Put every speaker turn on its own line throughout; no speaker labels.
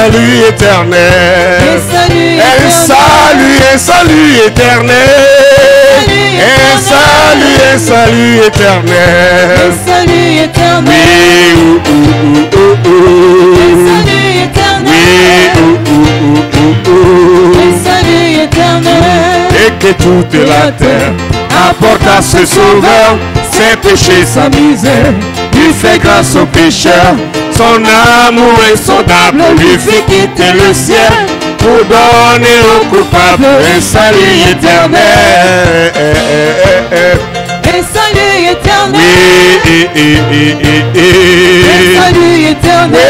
salut éternel. Un salut éternel. Un salut éternel.
Un salut éternel.
Et que toute la terre apporte à ce sauveur ses péchés, sa misère. Lui fait grâce aux pécheurs, son amour insondable lui fait quitter le ciel pour donner aux coupables un salut éternel.
Un salut éternel.
Un
salut éternel.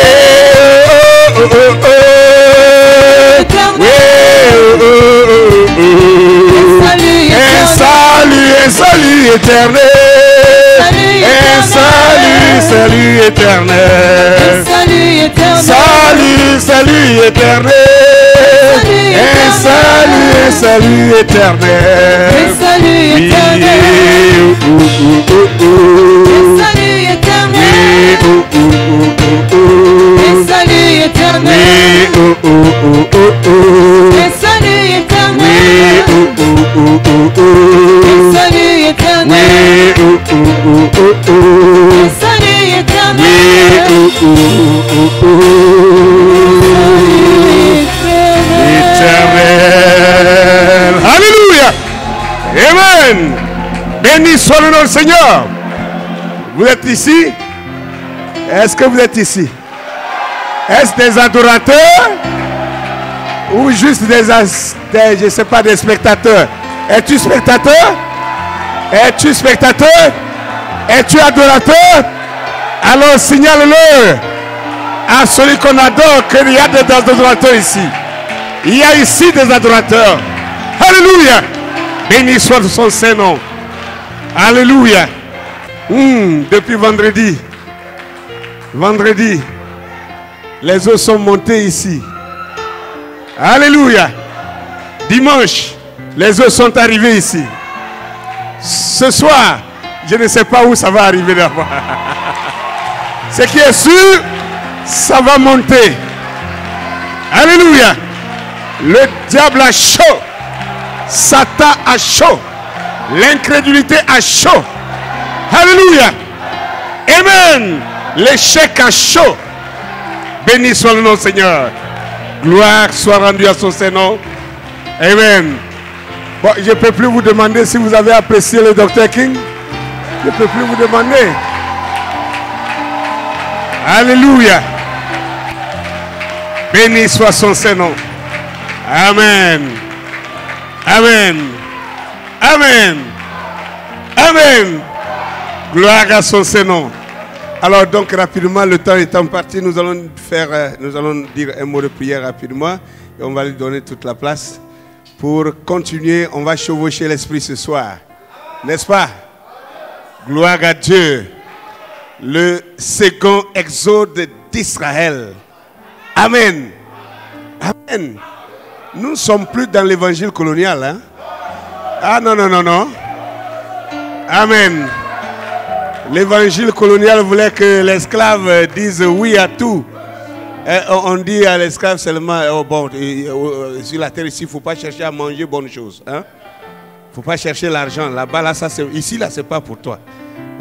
Un salut éternel. Un salut éternel.
Salut éternel.
Salut éternel. Un salut éternel.
Salut éternel. Salut éternel. Salut éternel. Salut éternel. Salut éternel. Salut
éternel. Alléluia. Amen. Béni soit le nom du Seigneur. Vous êtes ici? Est-ce que vous êtes ici? Est-ce des adorateurs ou juste des je ne sais pas, des spectateurs? Es-tu spectateur? Es-tu spectateur? Es-tu adorateur? Alors signale-le à celui qu'on adore qu'il y a des adorateurs ici. Il y a ici des adorateurs. Alléluia. Béni soit son Saint-Nom. Alléluia. Depuis vendredi, les eaux sont montées ici. Alléluia. Dimanche, les eaux sont arrivées ici. Ce soir, je ne sais pas où ça va arriver d'abord. Ce qui est sûr, ça va monter. Alléluia. Le diable a chaud. Satan a chaud. L'incrédulité a chaud. Alléluia. Amen. L'échec a chaud. Béni soit le nom du Seigneur. Gloire soit rendue à son Saint-Nom. Amen. Bon, je ne peux plus vous demander si vous avez apprécié le Dr. King. Je ne peux plus vous demander. Alléluia. Béni soit son Saint-Nom. Amen. Amen. Amen. Amen. Gloire à son Saint-Nom. Alors donc rapidement, le temps étant parti, nous allons dire un mot de prière rapidement et on va lui donner toute la place. Pour continuer, on va chevaucher l'esprit ce soir. N'est-ce pas? Gloire à Dieu. Le second exode d'Israël. Amen. Amen. Nous ne sommes plus dans l'évangile colonial. Hein? Ah non, non, non, non. Amen. L'évangile colonial voulait que l'esclave dise oui à tout. On dit à l'esclave seulement, oh bon, sur la terre ici, il ne faut pas chercher à manger bonnes choses. Il ne faut pas chercher l'argent. Là-bas, là, ça, ici, là, ce n'est pas pour toi.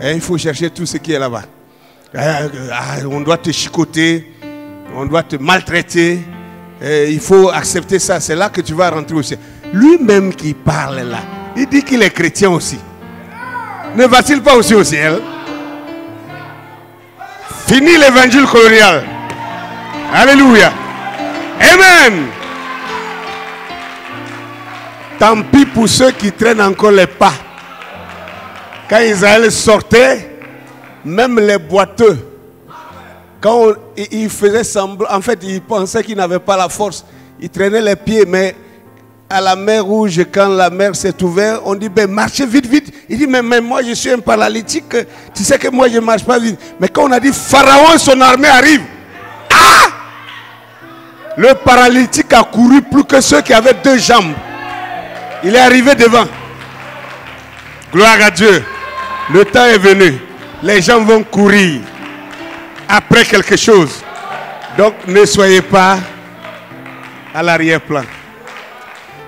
Il faut chercher tout ce qui est là-bas. On doit te chicoter, on doit te maltraiter. Il faut accepter ça. C'est là que tu vas rentrer au ciel. Lui-même qui parle là, il dit qu'il est chrétien aussi. Ne va-t-il pas aussi au ciel? Fini l'évangile colonial. Alléluia. Amen. Tant pis pour ceux qui traînent encore les pas. Quand Israël sortait, même les boiteux, quand ils faisaient semblant, en fait, ils pensaient qu'ils n'avaient pas la force. Ils traînaient les pieds, mais à la mer Rouge, quand la mer s'est ouverte, on dit, ben, marchez vite, vite. Il dit, mais moi, je suis un paralytique. Tu sais que moi, je ne marche pas vite. Mais quand on a dit, Pharaon et son armée arrivent, le paralytique a couru plus que ceux qui avaient 2 jambes. Il est arrivé devant. Gloire à Dieu. Le temps est venu. Les gens vont courir après quelque chose. Donc ne soyez pas à l'arrière-plan.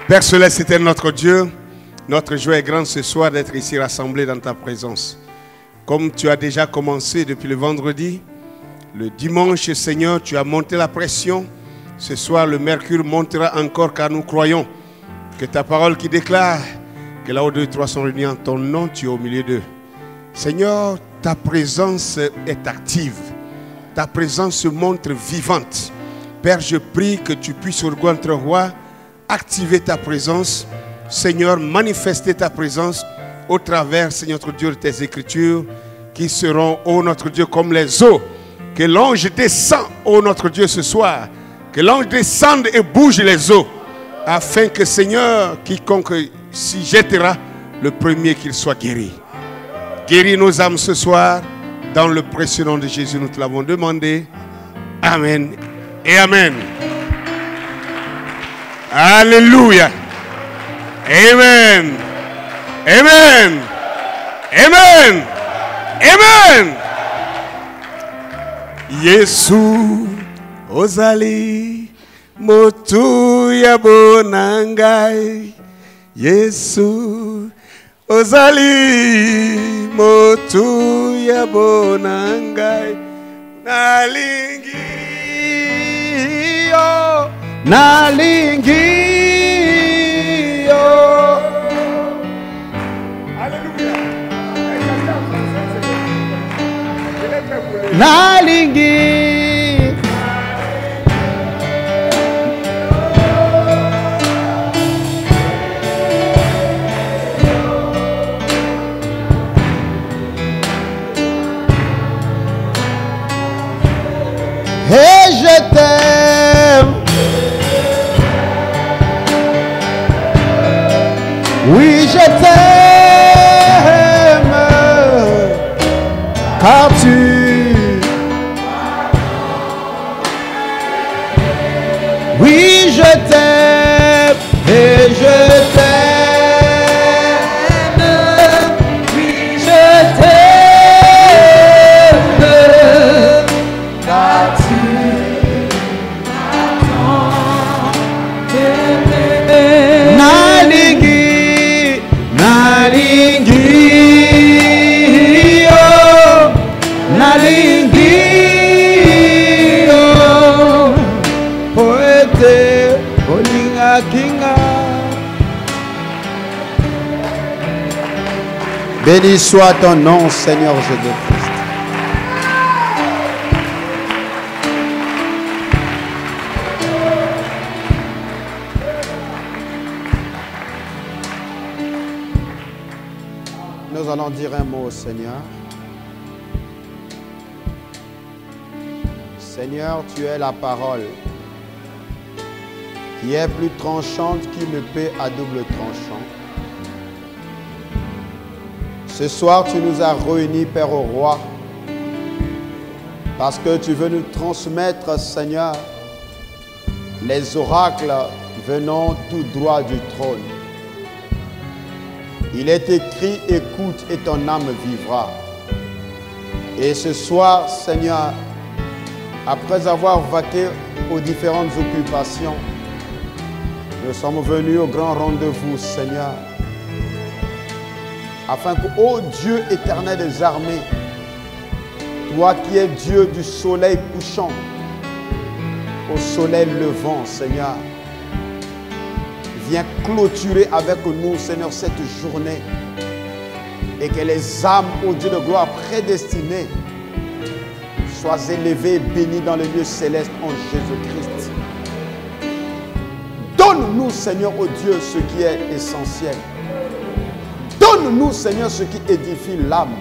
Père Céleste, c'était notre Dieu. Notre joie est grande ce soir d'être ici rassemblés dans ta présence. Comme tu as déjà commencé depuis le vendredi, le dimanche, Seigneur, tu as monté la pression. Ce soir, le mercure montera encore car nous croyons que ta parole qui déclare que là où 2 ou 3 sont réunis en ton nom, tu es au milieu d'eux. Seigneur, ta présence est active. Ta présence se montre vivante. Père, je prie que tu puisses, au notre roi, activer ta présence. Seigneur, manifester ta présence au travers, Seigneur notre Dieu, de tes écritures qui seront, ô notre Dieu, comme les eaux. Que l'ange descend, ô notre Dieu, ce soir. Que l'ange descende et bouge les eaux. Afin que, Seigneur, quiconque s'y jettera, le premier qu'il soit guéri. Guéris nos âmes ce soir. Dans le précieux nom de Jésus, nous te l'avons demandé. Amen et Amen. Alléluia. Amen. Amen. Amen. Amen. Yesu ozali motu ya bonangai. Yesu ozali motu ya bonangai. Nalingi yo, nalingi yo. Nalingi et je t'aime. Oui, je t'aime car tu oui, je t'aime et je t'aime. Oui, je t'aime car tu m'attends. Nalingi, nalingi, oh, nalingi, oh, poete, olinga kinga. Béni soit ton nom, Seigneur Jésus-Christ. Nous allons dire un mot au Seigneur. Seigneur, tu es la parole qui est plus tranchante qu'une épée à double tranchant. Ce soir, tu nous as réunis, Père au roi, parce que tu veux nous transmettre, Seigneur, les oracles venant tout droit du trône. Il est écrit, écoute et ton âme vivra. Et ce soir, Seigneur, après avoir vaqué aux différentes occupations, nous sommes venus au grand rendez-vous, Seigneur, afin que, ô Dieu éternel des armées, toi qui es Dieu du soleil couchant au soleil levant, Seigneur, viens clôturer avec nous, Seigneur, cette journée, et que les âmes, ô Dieu de gloire, prédestinées, soient élevées et bénies dans le lieu céleste en Jésus-Christ. Donne-nous, Seigneur, ô Dieu, ce qui est essentiel. Donne-nous, Seigneur, ce qui édifie l'âme.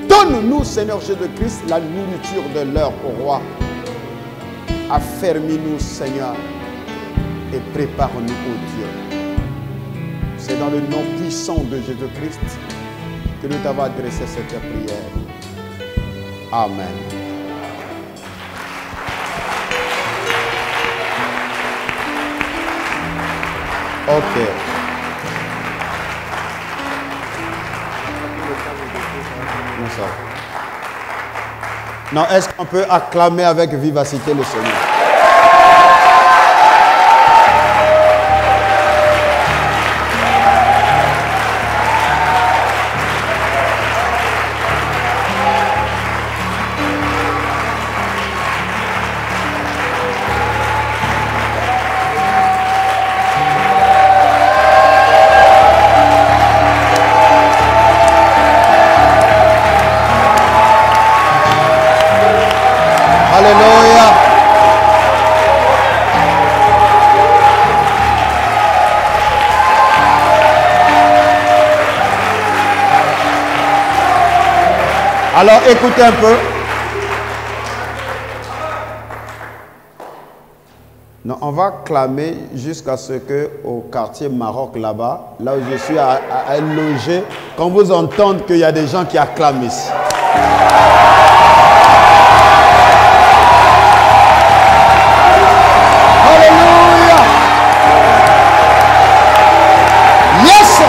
Donne-nous, Seigneur Jésus-Christ, la nourriture de l'heure, ô roi. Affermis-nous, Seigneur, et prépare-nous, ô Dieu. C'est dans le nom puissant de Jésus-Christ que nous t'avons adressé cette prière. Amen. Ok. Non, est-ce qu'on peut acclamer avec vivacité le Seigneur?
Alors écoutez un peu. Non, on va clamer jusqu'à ce que au quartier Maroc là-bas, là où je suis à loger, qu'on vous entende qu'il y a des gens qui acclament ici. Alléluia. Yes.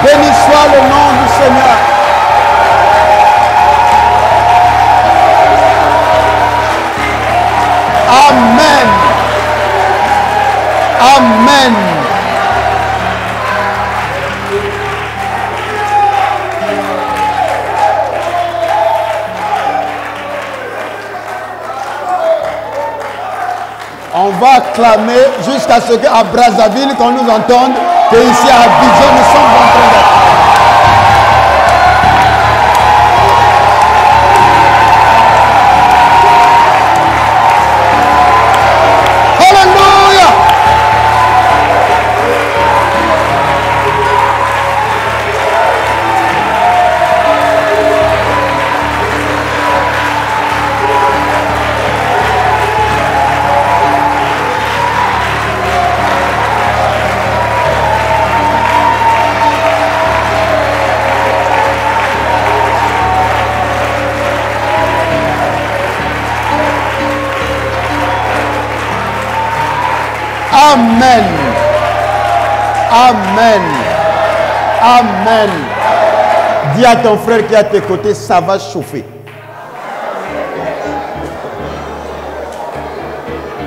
Béni soit le nom du Seigneur. Amen. Amen. On va clamer jusqu'à ce qu'à Brazzaville, qu'on nous entende, qu'ici à Abidjan, nous sommes en train d'être. Alléluia! Amen. Amen. Amen. Dis à ton frère qui est à tes côtés, ça va chauffer.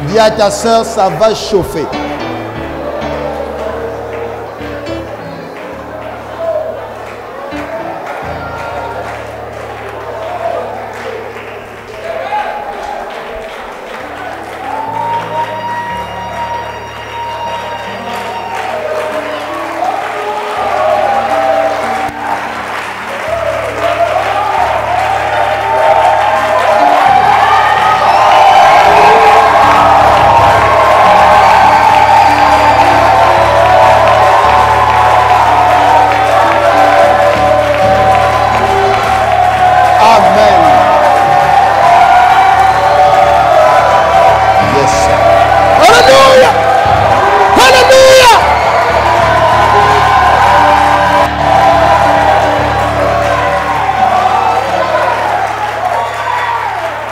Dis à ta soeur, ça va chauffer.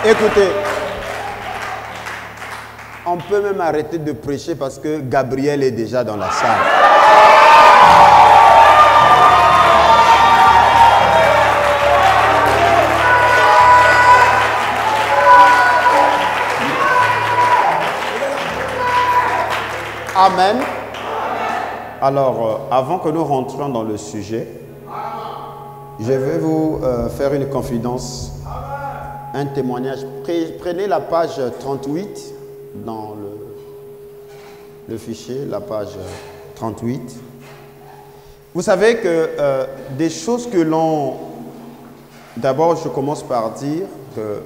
Écoutez, on peut même arrêter de prêcher parce que Gabriel est déjà dans la salle. Amen. Alors, avant que nous rentrions dans le sujet, je vais vous faire une confidence. Un témoignage. Prenez la page 38 dans le fichier, la page 38. Vous savez que des choses que l'on... D'abord, je commence par dire que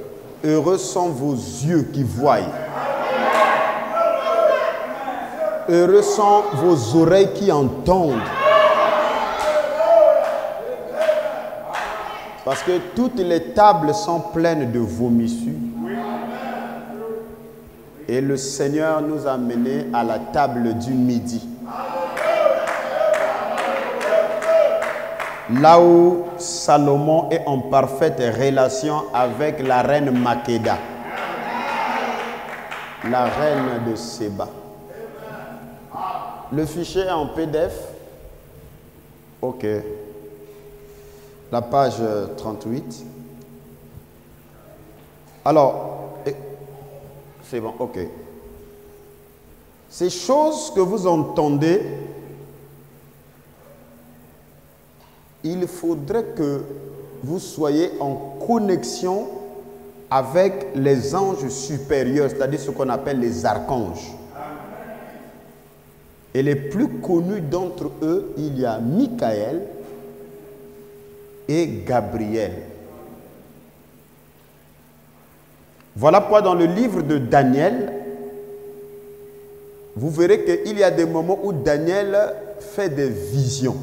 heureux sont vos yeux qui voient. Heureux sont vos oreilles qui entendent. Parce que toutes les tables sont pleines de vomissures. Et le Seigneur nous a menés à la table du midi. Là où Salomon est en parfaite relation avec la reine Makeda, la reine de Séba. Le fichier est en PDF. Ok. La page 38. Alors, c'est bon, ok. Ces choses que vous entendez, il faudrait que vous soyez en connexion avec les anges supérieurs, c'est-à-dire ce qu'on appelle les archanges. Et les plus connus d'entre eux, il y a Michael, et Gabriel. Voilà pourquoi dans le livre de Daniel, vous verrez qu'il y a des moments où Daniel fait des visions,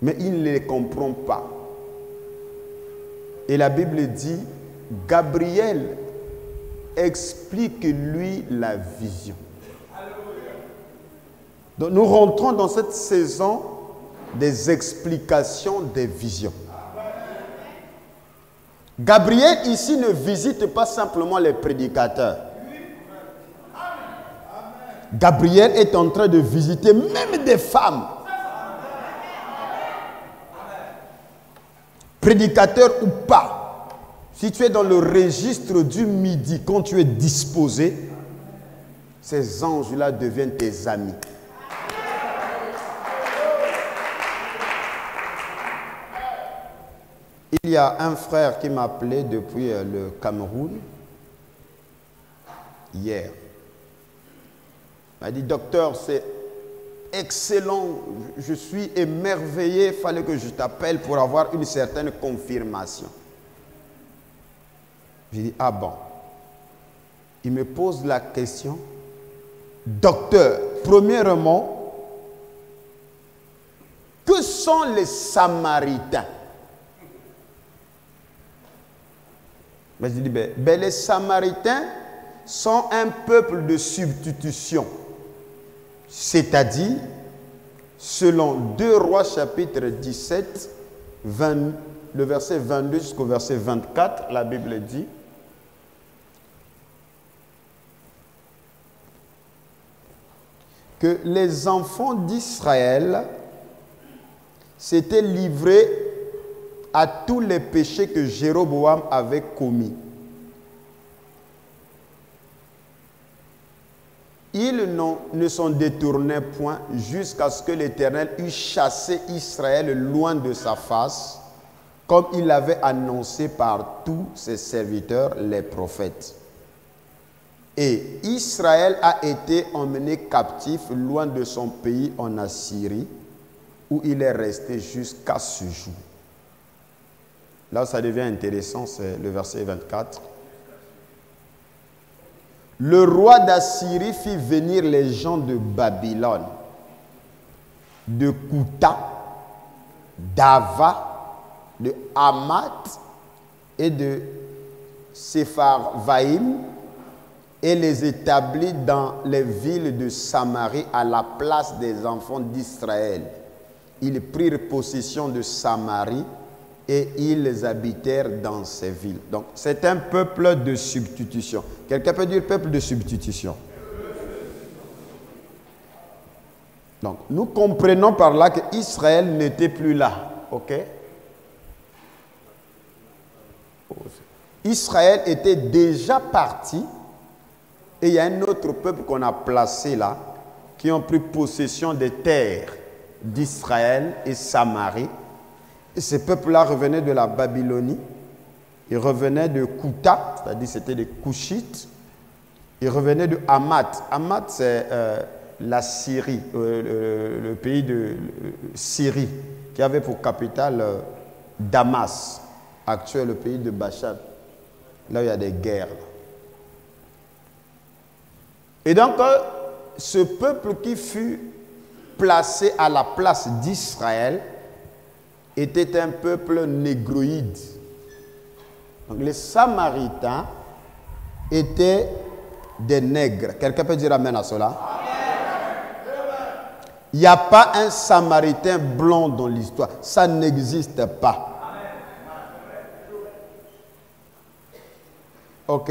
mais il ne les comprend pas. Et la Bible dit, Gabriel explique lui la vision. Donc nous rentrons dans cette saison des explications des visions. Gabriel ici ne visite pas simplement les prédicateurs. Gabriel est en train de visiter même des femmes. Prédicateur ou pas, si tu es dans le registre du midi, quand tu es disposé, ces anges-là deviennent tes amis. Il y a un frère qui m'a appelé depuis le Cameroun hier. Il m'a dit, docteur, c'est excellent, je suis émerveillé, il fallait que je t'appelle pour avoir une certaine confirmation. J'ai dit, ah bon. Il me pose la question, docteur, premièrement, que sont les Samaritains? Mais je dis, les Samaritains sont un peuple de substitution. C'est-à-dire, selon 2 Rois chapitre 17, le verset 22 jusqu'au verset 24, la Bible dit, que les enfants d'Israël s'étaient livrés à tous les péchés que Jéroboam avait commis. Ils ne s'en détournaient point jusqu'à ce que l'Éternel eût chassé Israël loin de sa face, comme il l'avait annoncé par tous ses serviteurs, les prophètes. Et Israël a été emmené captif loin de son pays en Assyrie, où il est resté jusqu'à ce jour. Là, ça devient intéressant, c'est le verset 24. Le roi d'Assyrie fit venir les gens de Babylone, de Kouta, d'Ava, de Hamath et de Sepharvaïm, et les établit dans les villes de Samarie à la place des enfants d'Israël. Ils prirent possession de Samarie et ils habitèrent dans ces villes. Donc, c'est un peuple de substitution. Quelqu'un peut dire peuple de substitution? Donc, nous comprenons par là qu'Israël n'était plus là. Ok? Israël était déjà parti et il y a un autre peuple qu'on a placé là qui ont pris possession des terres d'Israël et Samarie. Et ces peuples-là revenaient de la Babylonie, ils revenaient de Kouta, c'est-à-dire c'était des Couchites, ils revenaient de Hamath. Hamath, c'est la Syrie, le pays de Syrie, qui avait pour capitale Damas, actuel le pays de Bachan, là où il y a des guerres. Et donc, ce peuple qui fut placé à la place d'Israël était un peuple négroïde. Donc, les Samaritains étaient des nègres. Quelqu'un peut dire amen à cela? Il n'y a pas un Samaritain blanc dans l'histoire. Ça n'existe pas. Ok?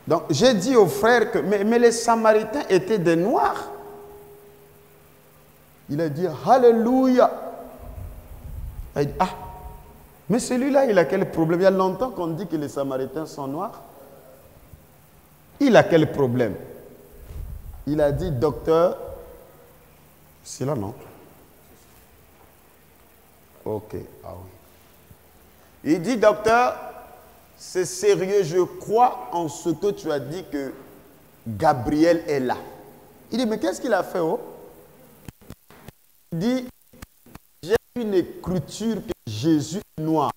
Donc, j'ai dit aux frères que mais les Samaritains étaient des Noirs. Il a dit Alléluia. Il a dit, ah, mais celui-là, il a quel problème? Il y a longtemps qu'on dit que les Samaritains sont noirs. Il a quel problème? Il a dit, docteur, c'est là, non? Ok, ah oui. Il dit, docteur, c'est sérieux, je crois en ce que tu as dit que Gabriel est là. Il dit, mais qu'est-ce qu'il a fait, oh? Il dit, j'ai une écriture que Jésus est noir.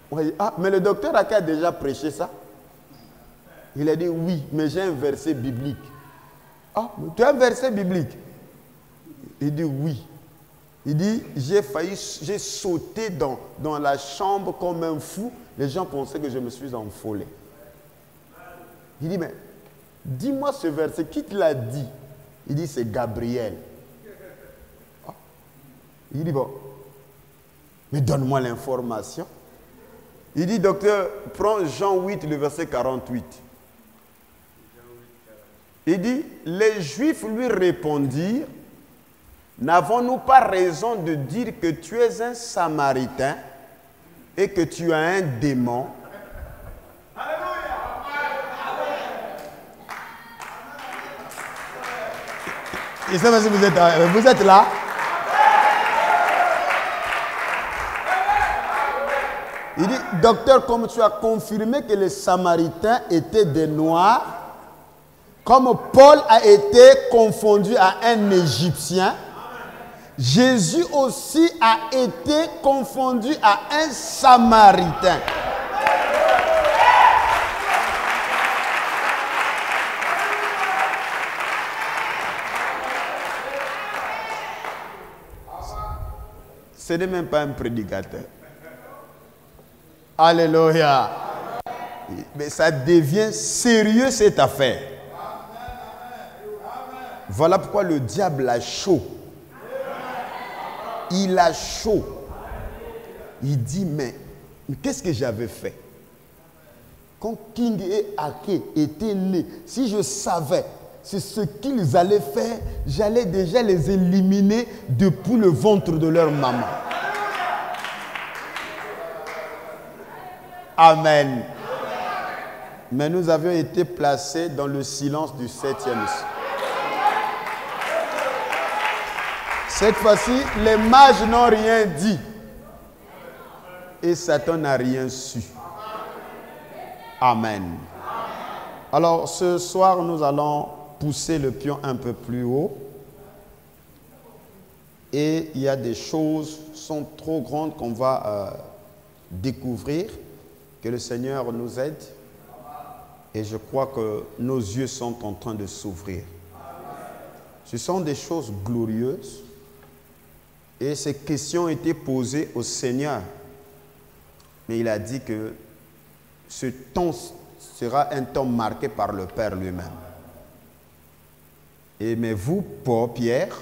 Oui, ah, mais le docteur Aka a déjà prêché ça. Il a dit oui, mais j'ai un verset biblique. Ah, tu as un verset biblique? Il dit oui. Il dit, j'ai sauté dans la chambre comme un fou. Les gens pensaient que je me suis enfolé. Il dit, mais dis-moi ce verset, qui te l'a dit? Il dit, c'est Gabriel. Ah. Il dit, bon, mais donne-moi l'information. Il dit, docteur, prends Jean 8, le verset 48. Il dit, les Juifs lui répondirent, n'avons-nous pas raison de dire que tu es un Samaritain et que tu as un démon? Je ne sais pas si vous êtes là. Il dit, docteur, comme tu as confirmé que les Samaritains étaient des Noirs, comme Paul a été confondu à un Égyptien, Jésus aussi a été confondu à un Samaritain. Ce n'est même pas un prédicateur. Alléluia. Mais ça devient sérieux cette affaire. Voilà pourquoi le diable a chaud. Il a chaud. Il dit, mais qu'est-ce que j'avais fait? Quand King et Ake étaient nés, si je savais c'est ce qu'ils allaient faire, j'allais déjà les éliminer depuis le ventre de leur maman. Amen. Mais nous avions été placés dans le silence du 7e ciel. Cette fois-ci, les mages n'ont rien dit. Et Satan n'a rien su. Amen. Alors, ce soir, nous allons pousser le pion un peu plus haut. Et il y a des choses qui sont trop grandes qu'on va découvrir. Que le Seigneur nous aide. Et je crois que nos yeux sont en train de s'ouvrir. Ce sont des choses glorieuses. Et ces questions ont été posées au Seigneur. Mais il a dit que ce temps sera un temps marqué par le Père lui-même. Mais vous, Paul, Pierre,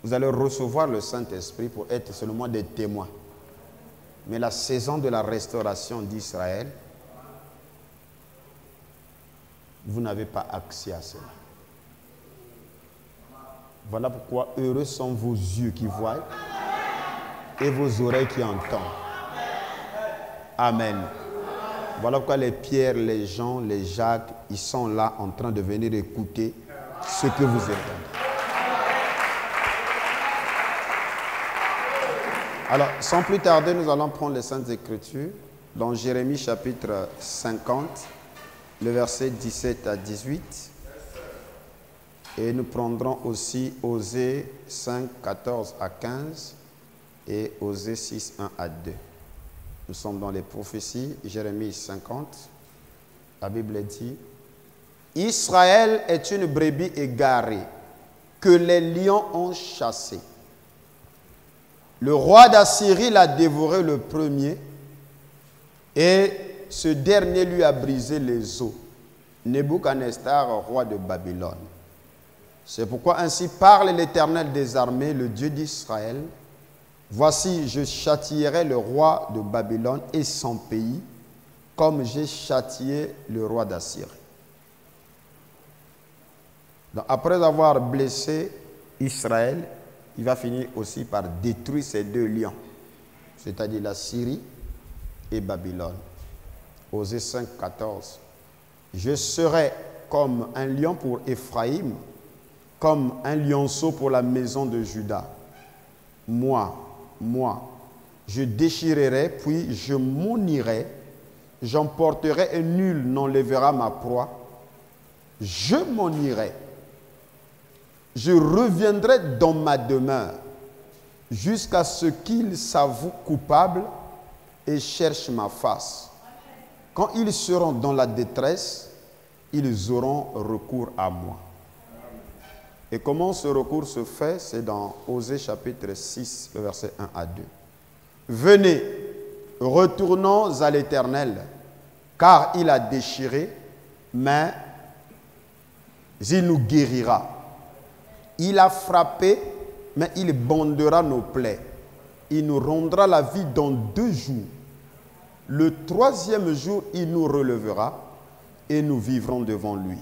vous allez recevoir le Saint-Esprit pour être seulement des témoins. Mais la saison de la restauration d'Israël, vous n'avez pas accès à cela. Voilà pourquoi heureux sont vos yeux qui voient et vos oreilles qui entendent. Amen. Voilà pourquoi les Pierre, les Jean, les Jacques, ils sont là en train de venir écouter ce que vous entendez. Alors, sans plus tarder, nous allons prendre les Saintes Écritures dans Jérémie chapitre 50, le verset 17 à 18. Et nous prendrons aussi Osée 5, 14 à 15 et Osée 6, 1 à 2. Nous sommes dans les prophéties, Jérémie 50. La Bible dit, « Israël est une brebis égarée que les lions ont chassée. Le roi d'Assyrie l'a dévoré le premier et ce dernier lui a brisé les os. Nebuchadnezzar, roi de Babylone. C'est pourquoi ainsi parle l'Éternel des armées, le Dieu d'Israël. Voici, je châtierai le roi de Babylone et son pays, comme j'ai châtié le roi d'Assyrie. » Donc, après avoir blessé Israël, il va finir aussi par détruire ces deux lions, c'est-à-dire la Syrie et Babylone. Osée 5, 14. Je serai comme un lion pour Éphraïm, comme un lionceau pour la maison de Juda. Moi, je déchirerai, puis je m'unirai, j'emporterai et nul n'enlèvera ma proie. Je m'en irai. Je reviendrai dans ma demeure. jusqu'à ce qu'ils s'avouent coupables et cherchent ma face. Quand ils seront dans la détresse, ils auront recours à moi. Et comment ce recours se fait? C'est dans Osée chapitre 6, le verset 1 à 2. Venez, retournons à l'Éternel, car il a déchiré, mais il nous guérira. Il a frappé, mais il bandera nos plaies. Il nous rendra la vie dans 2 jours. Le 3e jour, il nous relèvera et nous vivrons devant lui.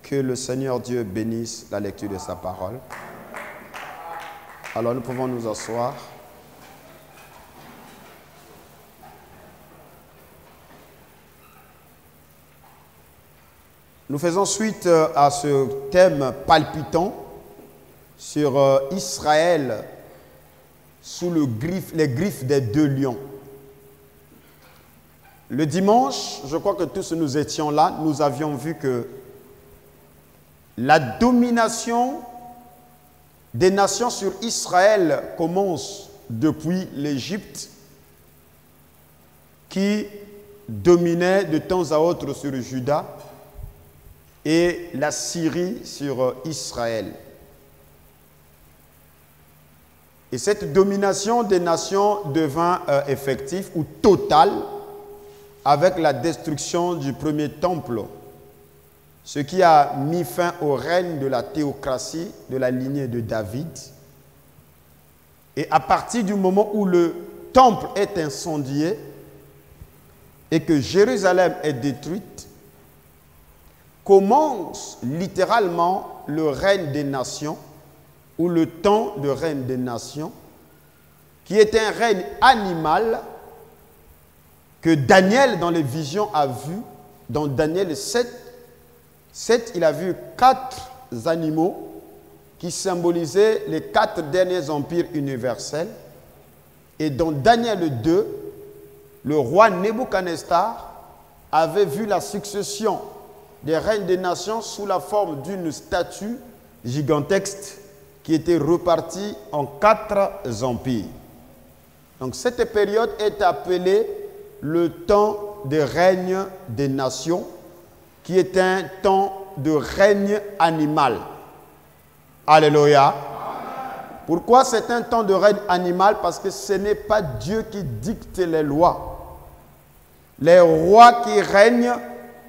Que le Seigneur Dieu bénisse la lecture de sa parole. Alors nous pouvons nous asseoir. Nous faisons suite à ce thème palpitant sur Israël sous les griffes des 2 lions. Le dimanche, je crois que tous nous étions là, nous avions vu que la domination des nations sur Israël commence depuis l'Égypte, qui dominait de temps à autre sur Juda, et la Syrie sur Israël. Et cette domination des nations devint effective ou totale avec la destruction du premier temple, ce qui a mis fin au règne de la théocratie de la lignée de David. Et à partir du moment où le temple est incendié et que Jérusalem est détruite, commence littéralement le règne des nations, ou le temps de règne des nations, qui est un règne animal que Daniel, dans les visions, a vu. Dans Daniel 7, il a vu 4 animaux qui symbolisaient les 4 derniers empires universels. Et dans Daniel 2, le roi Nebuchadnezzar avait vu la succession des règnes des nations sous la forme d'une statue gigantesque qui était repartie en 4 empires. Donc cette période est appelée le temps de règne des nations, qui est un temps de règne animal. Alléluia. Pourquoi c'est un temps de règne animal? Parce que ce n'est pas Dieu qui dicte les lois. Les rois qui règnent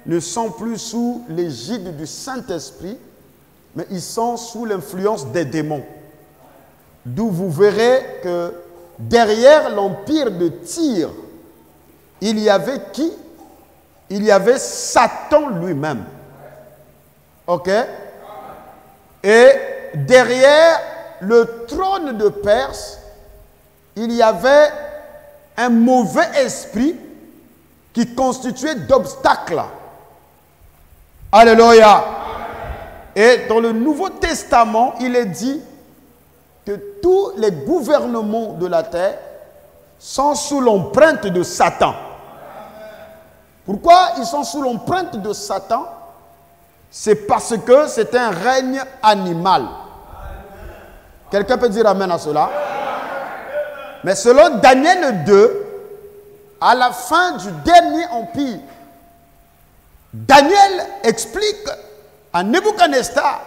ne sont plus sous l'égide du Saint-Esprit, mais ils sont sous l'influence des démons. D'où vous verrez que derrière l'empire de Tyr, il y avait qui? Il y avait Satan lui-même. Ok? Et derrière le trône de Perse, il y avait un mauvais esprit qui constituait d'obstacles. Alléluia. Et dans le Nouveau Testament, il est dit que tous les gouvernements de la terre sont sous l'empreinte de Satan. Pourquoi ils sont sous l'empreinte de Satan? C'est parce que c'est un règne animal. Quelqu'un peut dire amen à cela? Mais selon Daniel 2, à la fin du dernier empire, Daniel explique à Nebuchadnezzar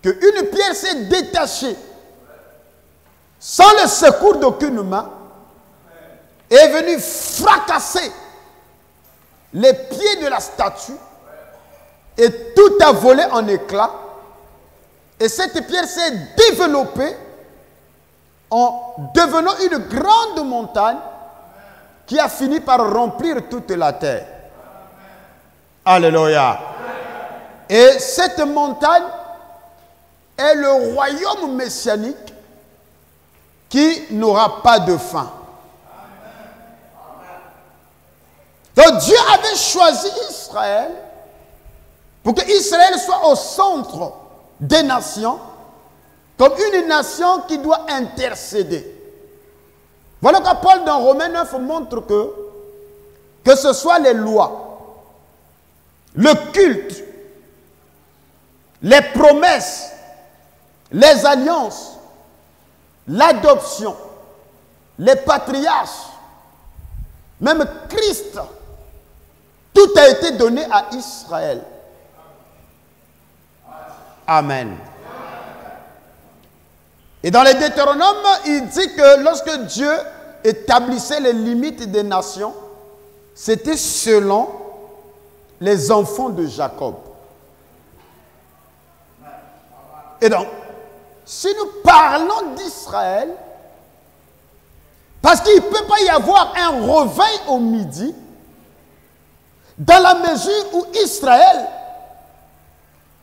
qu'une pierre s'est détachée sans le secours d'aucune main et est venue fracasser les pieds de la statue et tout a volé en éclats. Et cette pierre s'est développée en devenant une grande montagne qui a fini par remplir toute la terre. Alléluia. Et cette montagne est le royaume messianique qui n'aura pas de fin. Donc Dieu avait choisi Israël pour que Israël soit au centre des nations, comme une nation qui doit intercéder. Voilà que Paul dans Romains 9 montre que ce soit les lois, le culte, les promesses, les alliances, l'adoption, les patriarches, même Christ, tout a été donné à Israël. Amen. Et dans les Deutéronomes, il dit que lorsque Dieu établissait les limites des nations, c'était selon les enfants de Jacob. Et donc, si nous parlons d'Israël, parce qu'il ne peut pas y avoir un réveil au midi, dans la mesure où Israël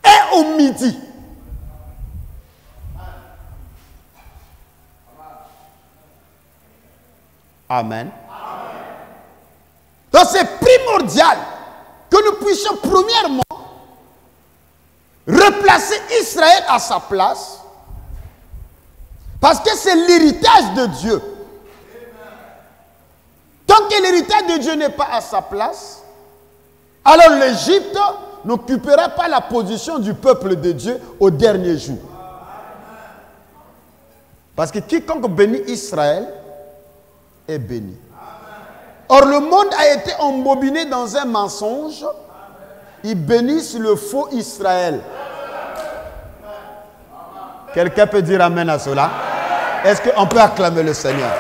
est au midi. Amen. Donc c'est primordial que nous puissions premièrement replacer Israël à sa place, parce que c'est l'héritage de Dieu. Tant que l'héritage de Dieu n'est pas à sa place, alors l'Égypte n'occupera pas la position du peuple de Dieu au dernier jour. Parce que quiconque bénit Israël est béni. Or, le monde a été embobiné dans un mensonge. Ils bénissent le faux Israël. Quelqu'un peut dire amen à cela? Est-ce qu'on peut acclamer le Seigneur?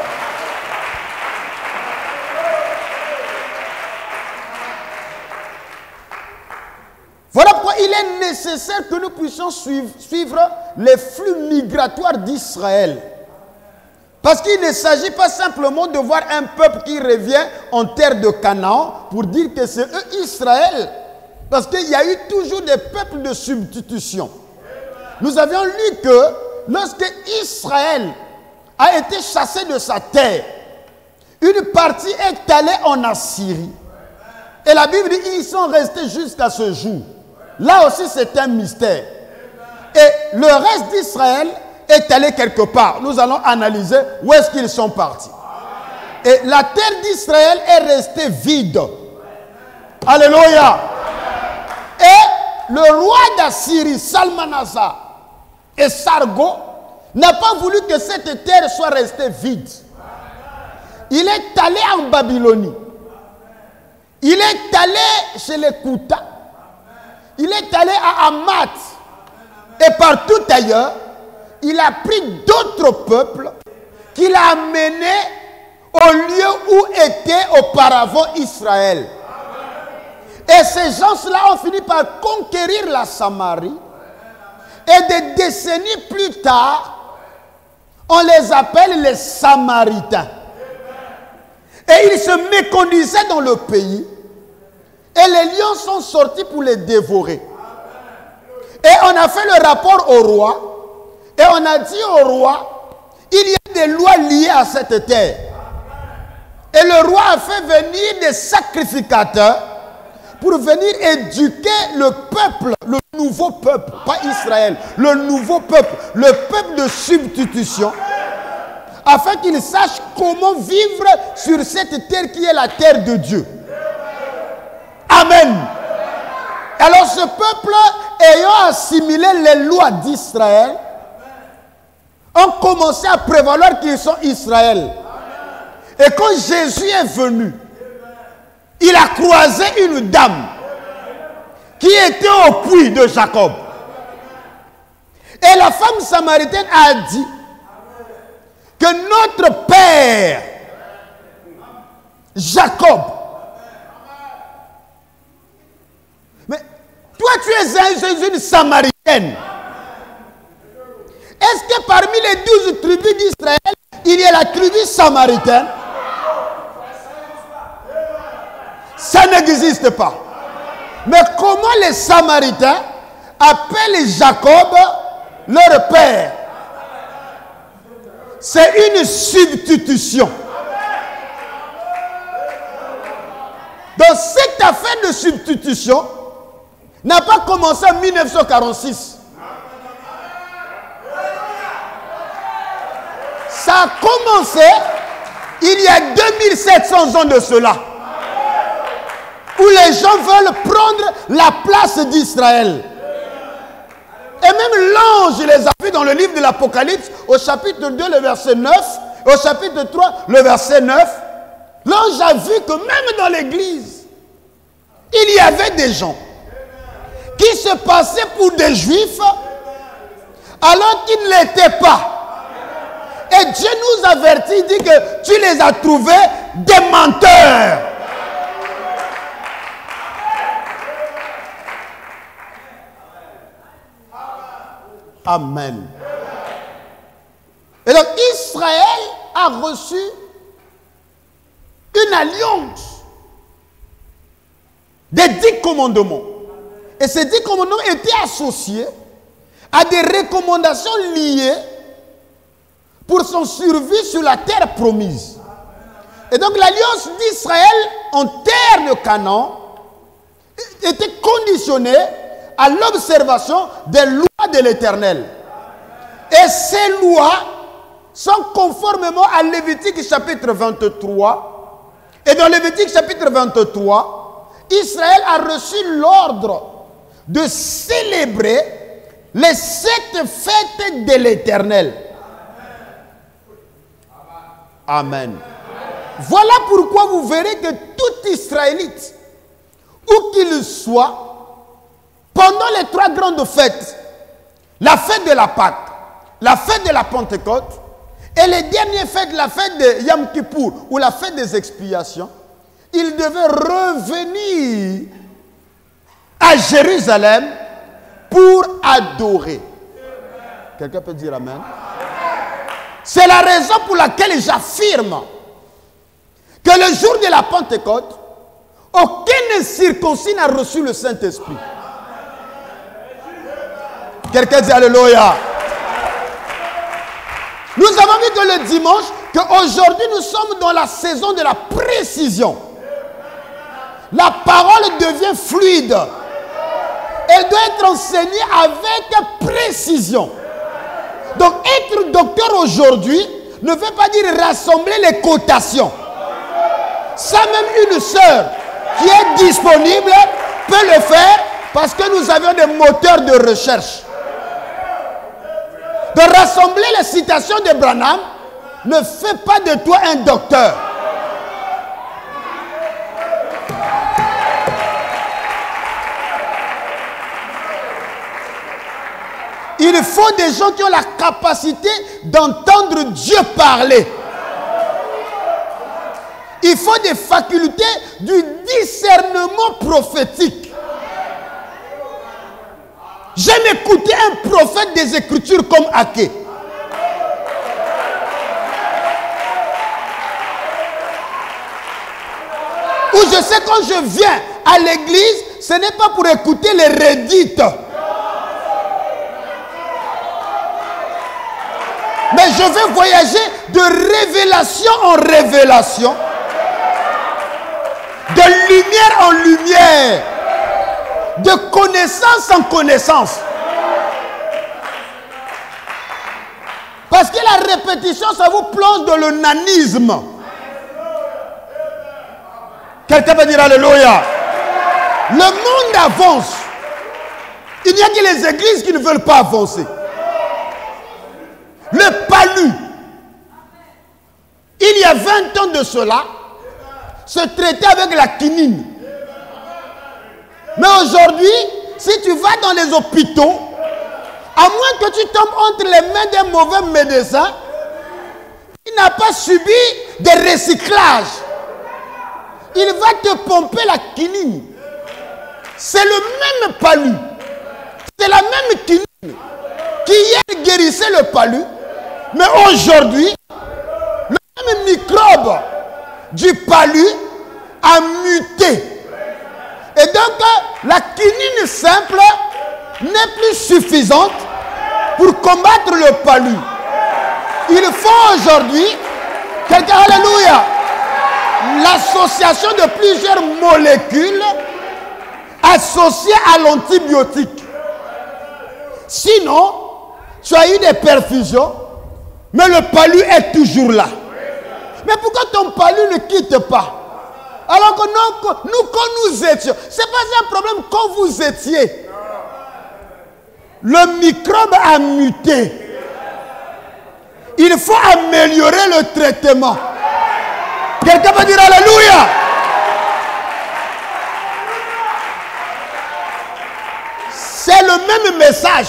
Voilà pourquoi il est nécessaire que nous puissions suivre les flux migratoires d'Israël. Parce qu'il ne s'agit pas simplement de voir un peuple qui revient en terre de Canaan pour dire que c'est eux Israël. Parce qu'il y a eu toujours des peuples de substitution. Nous avions lu que lorsque Israël a été chassé de sa terre, une partie est allée en Assyrie. Et la Bible dit qu'ils sont restés jusqu'à ce jour. Là aussi, c'est un mystère. Et le reste d'Israël est allé quelque part. Nous allons analyser où est-ce qu'ils sont partis. Et la terre d'Israël est restée vide. Alléluia. Et le roi d'Assyrie, Salmanasar et Sargon, n'a pas voulu que cette terre soit restée vide. Il est allé en Babylonie. Il est allé chez les Kouta. Il est allé à Hamath. Et partout ailleurs, il a pris d'autres peuples qu'il a amenés au lieu où était auparavant Israël. Et ces gens-là ont fini par conquérir la Samarie. Et des décennies plus tard, on les appelle les Samaritains. Et ils se méconduisaient dans le pays. Et les lions sont sortis pour les dévorer. Et on a fait le rapport au roi. Et on a dit au roi, il y a des lois liées à cette terre. Et le roi a fait venir des sacrificateurs pour venir éduquer le peuple, le nouveau peuple, pas Israël, le nouveau peuple, le peuple de substitution, afin qu'ils sachent comment vivre sur cette terre qui est la terre de Dieu. Amen. Alors ce peuple, ayant assimilé les lois d'Israël, ont commencé à prévaloir qu'ils sont Israël. Et quand Jésus est venu, il a croisé une dame qui était au puits de Jacob. Et la femme samaritaine a dit que notre père, Jacob, mais toi tu es une samaritaine. Est-ce que parmi les 12 tribus d'Israël, il y a la tribu samaritaine? Ça n'existe pas. Mais comment les Samaritains appellent Jacob leur père? C'est une substitution. Donc cette affaire de substitution n'a pas commencé en 1946. Ça a commencé il y a 2700 ans de cela, où les gens veulent prendre la place d'Israël. Et même l'ange les a vus dans le livre de l'Apocalypse, au chapitre 2, le verset 9, au chapitre 3, le verset 9, l'ange a vu que même dans l'église, il y avait des gens qui se passaient pour des juifs alors qu'ils ne l'étaient pas. Et Dieu nous avertit, dit que tu les as trouvés des menteurs. Amen. Et donc Israël a reçu une alliance des 10 commandements. Et ces 10 commandements étaient associés à des recommandations liées pour son survie sur la terre promise. Et donc l'alliance d'Israël en terre de Canaan était conditionnée à l'observation des lois de l'Éternel. Et ces lois sont conformément à Lévitique chapitre 23. Et dans Lévitique chapitre 23, Israël a reçu l'ordre de célébrer les 7 fêtes de l'Éternel. Amen. Voilà pourquoi vous verrez que tout Israélite, où qu'il soit, pendant les 3 grandes fêtes, la fête de la Pâque, la fête de la Pentecôte et les dernières fêtes, la fête de Yom Kippour ou la fête des expiations, ils devaient revenir à Jérusalem pour adorer. Quelqu'un peut dire Amen? C'est la raison pour laquelle j'affirme que le jour de la Pentecôte, aucun circoncis n'a reçu le Saint-Esprit. Quelqu'un dit Alléluia. Nous avons vu que le dimanche, qu'aujourd'hui nous sommes dans la saison de la précision. La parole devient fluide. Elle doit être enseignée avec précision. Donc être docteur aujourd'hui ne veut pas dire rassembler les cotations. Ça, même une sœur qui est disponible peut le faire parce que nous avions des moteurs de recherche. De rassembler les citations de Branham ne fait pas de toi un docteur. Il faut des gens qui ont la capacité d'entendre Dieu parler. Il faut des facultés du discernement prophétique. J'aime écouter un prophète des Écritures comme Aké. Ou je sais quand je viens à l'église, ce n'est pas pour écouter les redites. Mais je vais voyager de révélation en révélation, de lumière en lumière, de connaissance en connaissance. Parce que la répétition, ça vous plonge dans le nanisme. Quelqu'un peut dire Alléluia. Le monde avance. Il n'y a que les églises qui ne veulent pas avancer. Le palu, il y a 20 ans de cela, se traitait avec la quinine. Mais aujourd'hui, si tu vas dans les hôpitaux, à moins que tu tombes entre les mains d'un mauvais médecin, il n'a pas subi des recyclages. Il va te pomper la quinine. C'est le même palu. C'est la même quinine qui hier guérissait le palu. Mais aujourd'hui, le même microbe du palu a muté. Et donc, la quinine simple n'est plus suffisante pour combattre le palu. Il faut aujourd'hui, quelqu'un, alléluia, l'association de plusieurs molécules associées à l'antibiotique. Sinon, tu as eu des perfusions, mais le palu est toujours là. Mais pourquoi ton palu ne quitte pas? Alors que nous, quand nous étions, ce n'est pas un problème quand vous étiez. Le microbe a muté. Il faut améliorer le traitement. Quelqu'un peut dire Alléluia. C'est le même message.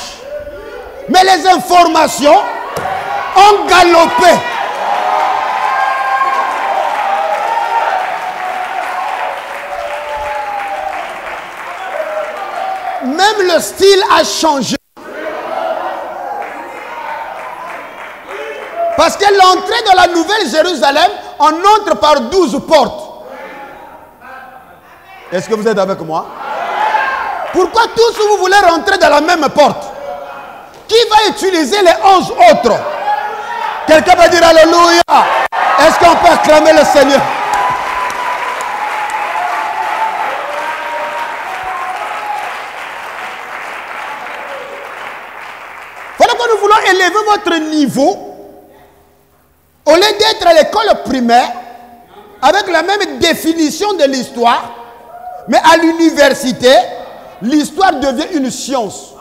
Mais les informations ont galopé. Même le style a changé. Parce que l'entrée dans la Nouvelle Jérusalem, on entre par 12 portes. Est-ce que vous êtes avec moi? Pourquoi tous vous voulez rentrer dans la même porte? Qui va utiliser les 11 autres? Quelqu'un va dire Alléluia. Est-ce qu'on peut acclamer le Seigneur? Voilà que nous voulons élever votre niveau. Au lieu d'être à l'école primaire, avec la même définition de l'histoire, mais à l'université, l'histoire devient une science.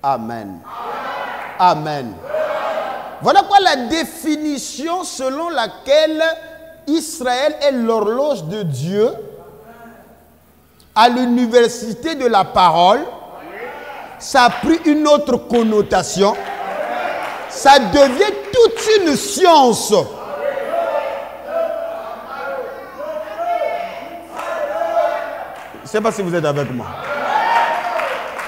Amen. Amen. Voilà quoi la définition selon laquelle Israël est l'horloge de Dieu à l'université de la parole. Ça a pris une autre connotation. Ça devient toute une science. Je ne sais pas si vous êtes avec moi.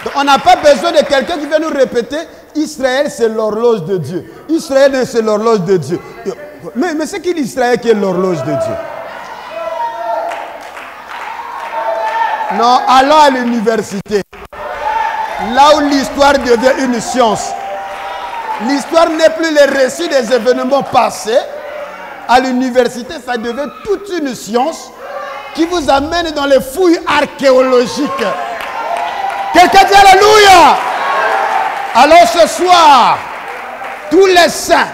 Donc, on n'a pas besoin de quelqu'un qui vient nous répéter Israël, c'est l'horloge de Dieu. Israël, c'est l'horloge de Dieu. Mais c'est qui l'Israël qui est l'horloge de Dieu? Non, allons à l'université. Là où l'histoire devient une science. L'histoire n'est plus le récit des événements passés. À l'université, ça devient toute une science qui vous amène dans les fouilles archéologiques. Quelqu'un dit Alléluia. Alors ce soir, tous les saints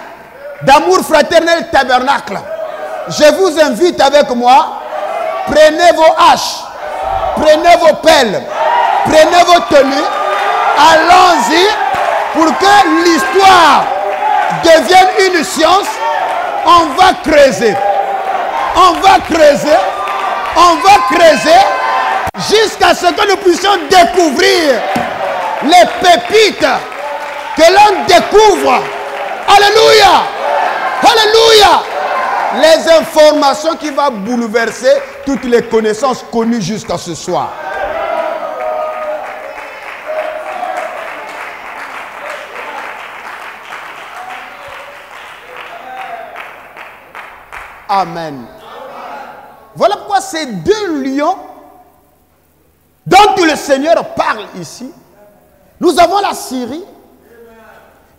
d'amour fraternel tabernacle, je vous invite avec moi, prenez vos haches, prenez vos pelles, prenez vos tenues, allons-y pour que l'histoire devienne une science. On va creuser, on va creuser, on va creuser jusqu'à ce que nous puissions découvrir les pépites que l'on découvre. Alléluia, alléluia. Les informations qui vont bouleverser toutes les connaissances connues jusqu'à ce soir. Amen. Voilà pourquoi ces deux lions dont le Seigneur parle ici, nous avons la Syrie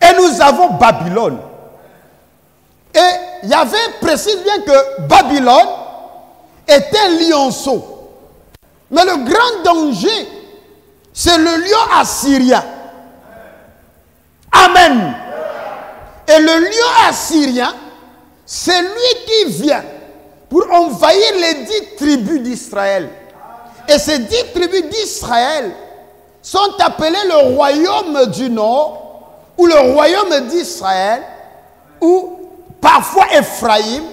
et nous avons Babylone. Et Yahvé précise bien que Babylone est un lionceau. Mais le grand danger, c'est le lion assyrien. Amen. Et le lion assyrien, c'est lui qui vient pour envahir les 10 tribus d'Israël. Et ces 10 tribus d'Israël sont appelées le royaume du Nord ou le royaume d'Israël ou parfois Ephraïm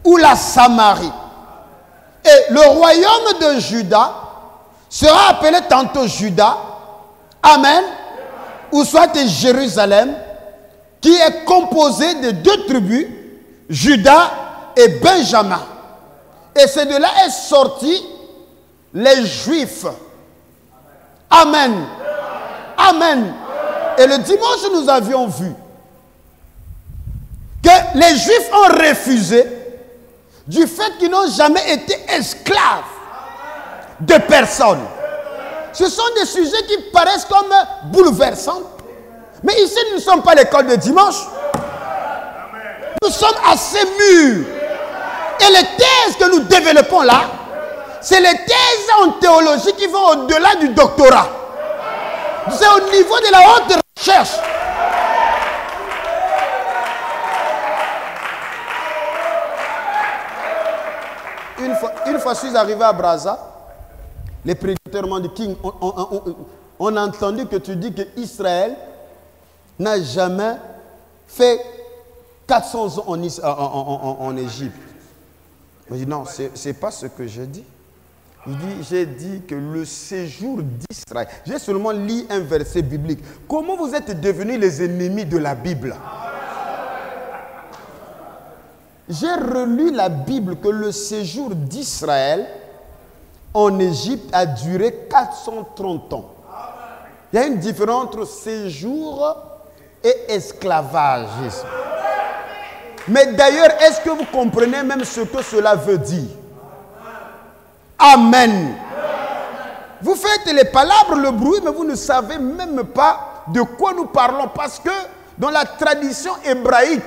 ou la Samarie. Et le royaume de Juda sera appelé tantôt Juda, Amen, ou soit Jérusalem, qui est composé de 2 tribus, Juda et Benjamin. Et c'est de là est sorti les Juifs. Amen. Amen. Et le dimanche, nous avions vu que les Juifs ont refusé du fait qu'ils n'ont jamais été esclaves de personne. Ce sont des sujets qui paraissent comme bouleversants. Mais ici, nous ne sommes pas à l'école de dimanche. Nous sommes assez mûrs. Et les thèses que nous développons là, c'est les thèses en théologie qui vont au-delà du doctorat. C'est au niveau de la haute recherche. Une fois je suis arrivé à Brazza, Les prédicateurs m'ont dit, King, on a entendu que tu dis que Israël n'a jamais fait 400 ans en Égypte. Je dis non, ce n'est pas ce que j'ai dit. Il dit, j'ai dit que le séjour d'Israël, j'ai seulement lu un verset biblique. Comment vous êtes devenus les ennemis de la Bible? J'ai relu la Bible que le séjour d'Israël en Égypte a duré 430 ans. Il y a une différence entre séjour et esclavagisme. Mais d'ailleurs, est-ce que vous comprenez même ce que cela veut dire? Amen. Vous faites les palabres, le bruit, mais vous ne savez même pas de quoi nous parlons. Parce que dans la tradition hébraïque,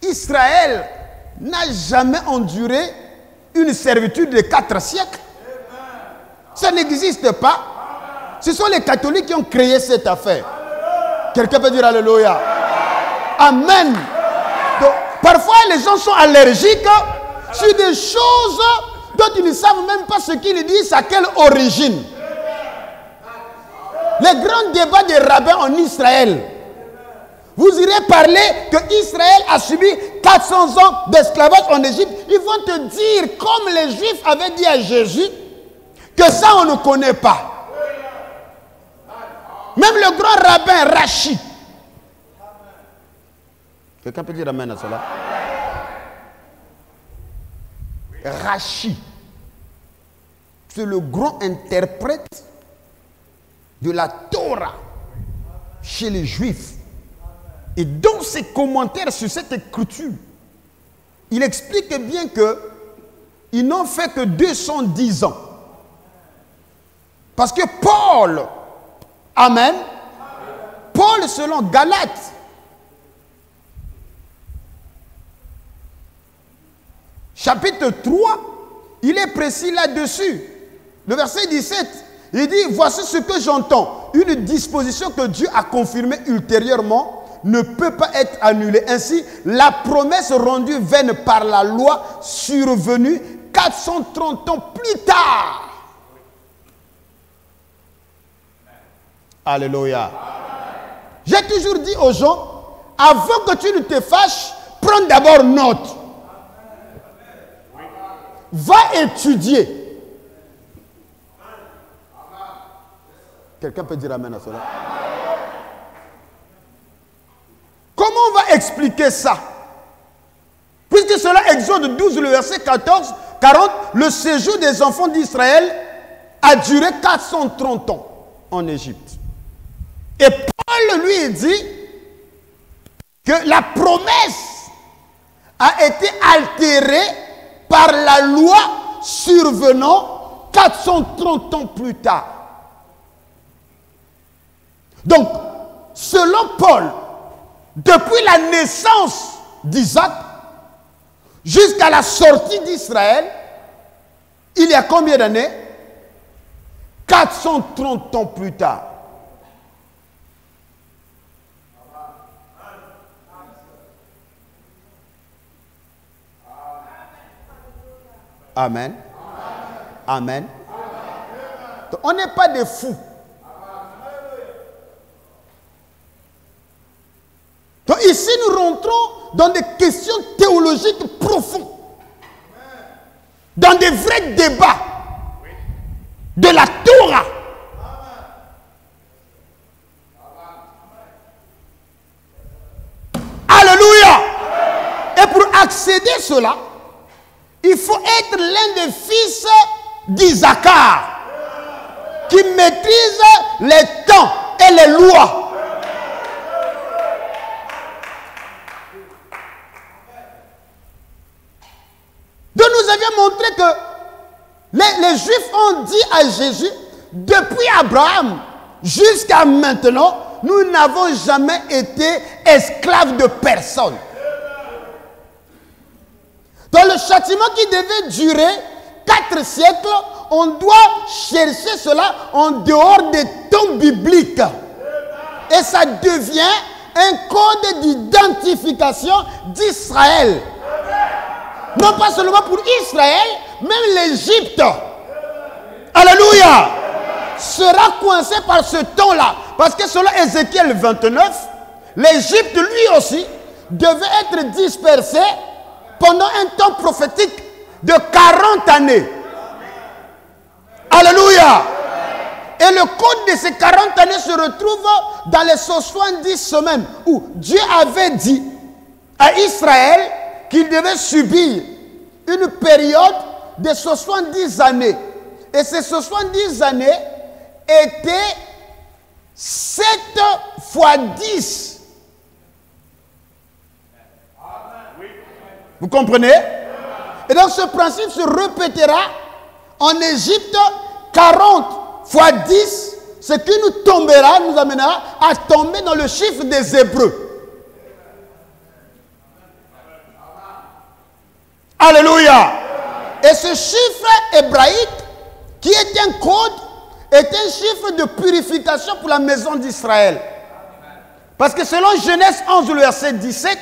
Israël n'a jamais enduré une servitude de 4 siècles. Ça n'existe pas. Ce sont les catholiques qui ont créé cette affaire. Quelqu'un peut dire Alléluia. Amen. Donc, parfois, les gens sont allergiques sur des choses dont ils ne savent même pas ce qu'ils disent, à quelle origine. Les grands débats des rabbins en Israël. Vous irez parler que Israël a subi 400 ans d'esclavage en Égypte. Ils vont te dire, comme les Juifs avaient dit à Jésus, que ça on ne connaît pas. Même le grand rabbin Rachi. Quelqu'un peut dire amen à cela? Rachi. C'est le grand interprète de la Torah chez les Juifs. Et dans ses commentaires sur cette écriture, il explique bien qu'ils n'ont fait que 210 ans. Parce que Paul, amen, Paul selon Galates, chapitre 3, il est précis là-dessus. Le verset 17, il dit, voici ce que j'entends. Une disposition que Dieu a confirmée ultérieurement ne peut pas être annulée. Ainsi, la promesse rendue vaine par la loi survenue 430 ans plus tard. Alléluia. J'ai toujours dit aux gens, avant que tu ne te fâches, prends d'abord note. Va étudier. Quelqu'un peut dire amen à cela? Comment on va expliquer ça? Puisque cela, Exode 12, le verset 14, 40, le séjour des enfants d'Israël a duré 430 ans en Égypte. Et Paul lui dit que la promesse a été altérée par la loi survenant 430 ans plus tard. Donc, selon Paul, depuis la naissance d'Isaac jusqu'à la sortie d'Israël, il y a combien d'années? 430 ans plus tard. Amen. Amen. Donc, on n'est pas des fous. Donc ici, nous rentrons dans des questions théologiques profondes. Dans des vrais débats de la Torah. Alléluia. Et pour accéder à cela, il faut être l'un des fils d'Isaac qui maîtrise les temps et les lois. Donc nous avions montré que les Juifs ont dit à Jésus, depuis Abraham jusqu'à maintenant, nous n'avons jamais été esclaves de personne. Dans le châtiment qui devait durer 4 siècles, on doit chercher cela en dehors des temps bibliques. Et ça devient un code d'identification d'Israël. Non pas seulement pour Israël, même l'Égypte. Alléluia. Sera coincé par ce temps-là. Parce que selon Ézéchiel 29, l'Égypte lui aussi devait être dispersée pendant un temps prophétique de 40 années. Alléluia. Et le compte de ces 40 années se retrouve dans les 70 semaines où Dieu avait dit à Israël qu'il devait subir une période de 70 années. Et ces 70 années étaient 7 fois 10. Vous comprenez? Et donc ce principe se répétera en Égypte 40 fois 10, ce qui nous tombera, nous amènera à tomber dans le chiffre des Hébreux. Alléluia. Et ce chiffre hébraïque, qui est un code, est un chiffre de purification pour la maison d'Israël. Parce que selon Genèse 11, le verset 17,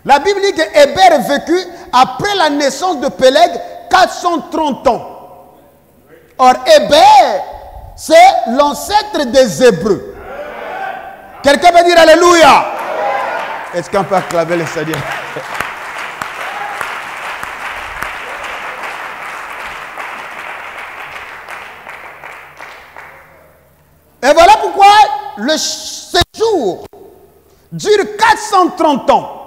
la Bible dit que Héber vécut après la naissance de Péleg 430 ans. Or, Héber, c'est l'ancêtre des Hébreux. Quelqu'un peut dire Alléluia? Est-ce qu'on peut acclamer le Seigneur? Et voilà pourquoi le séjour dure 430 ans.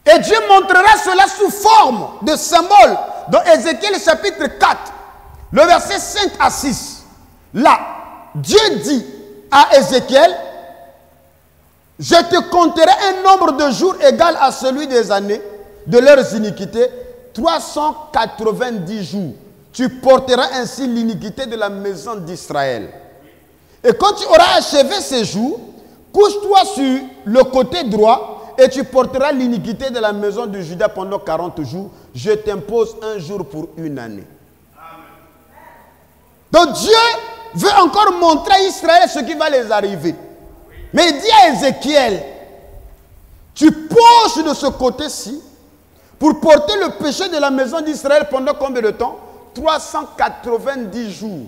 Et Dieu montrera cela sous forme de symbole dans Ézéchiel chapitre 4, le verset 5 à 6. Là, Dieu dit à Ézéchiel, je te compterai un nombre de jours égal à celui des années de leurs iniquités, 390 jours. Tu porteras ainsi l'iniquité de la maison d'Israël. Et quand tu auras achevé ces jours, couche-toi sur le côté droit et tu porteras l'iniquité de la maison de Juda pendant 40 jours. Je t'impose un jour pour une année. Donc Dieu veut encore montrer à Israël ce qui va les arriver. Mais il dit à Ézéchiel, tu penches de ce côté-ci pour porter le péché de la maison d'Israël pendant combien de temps? 390 jours.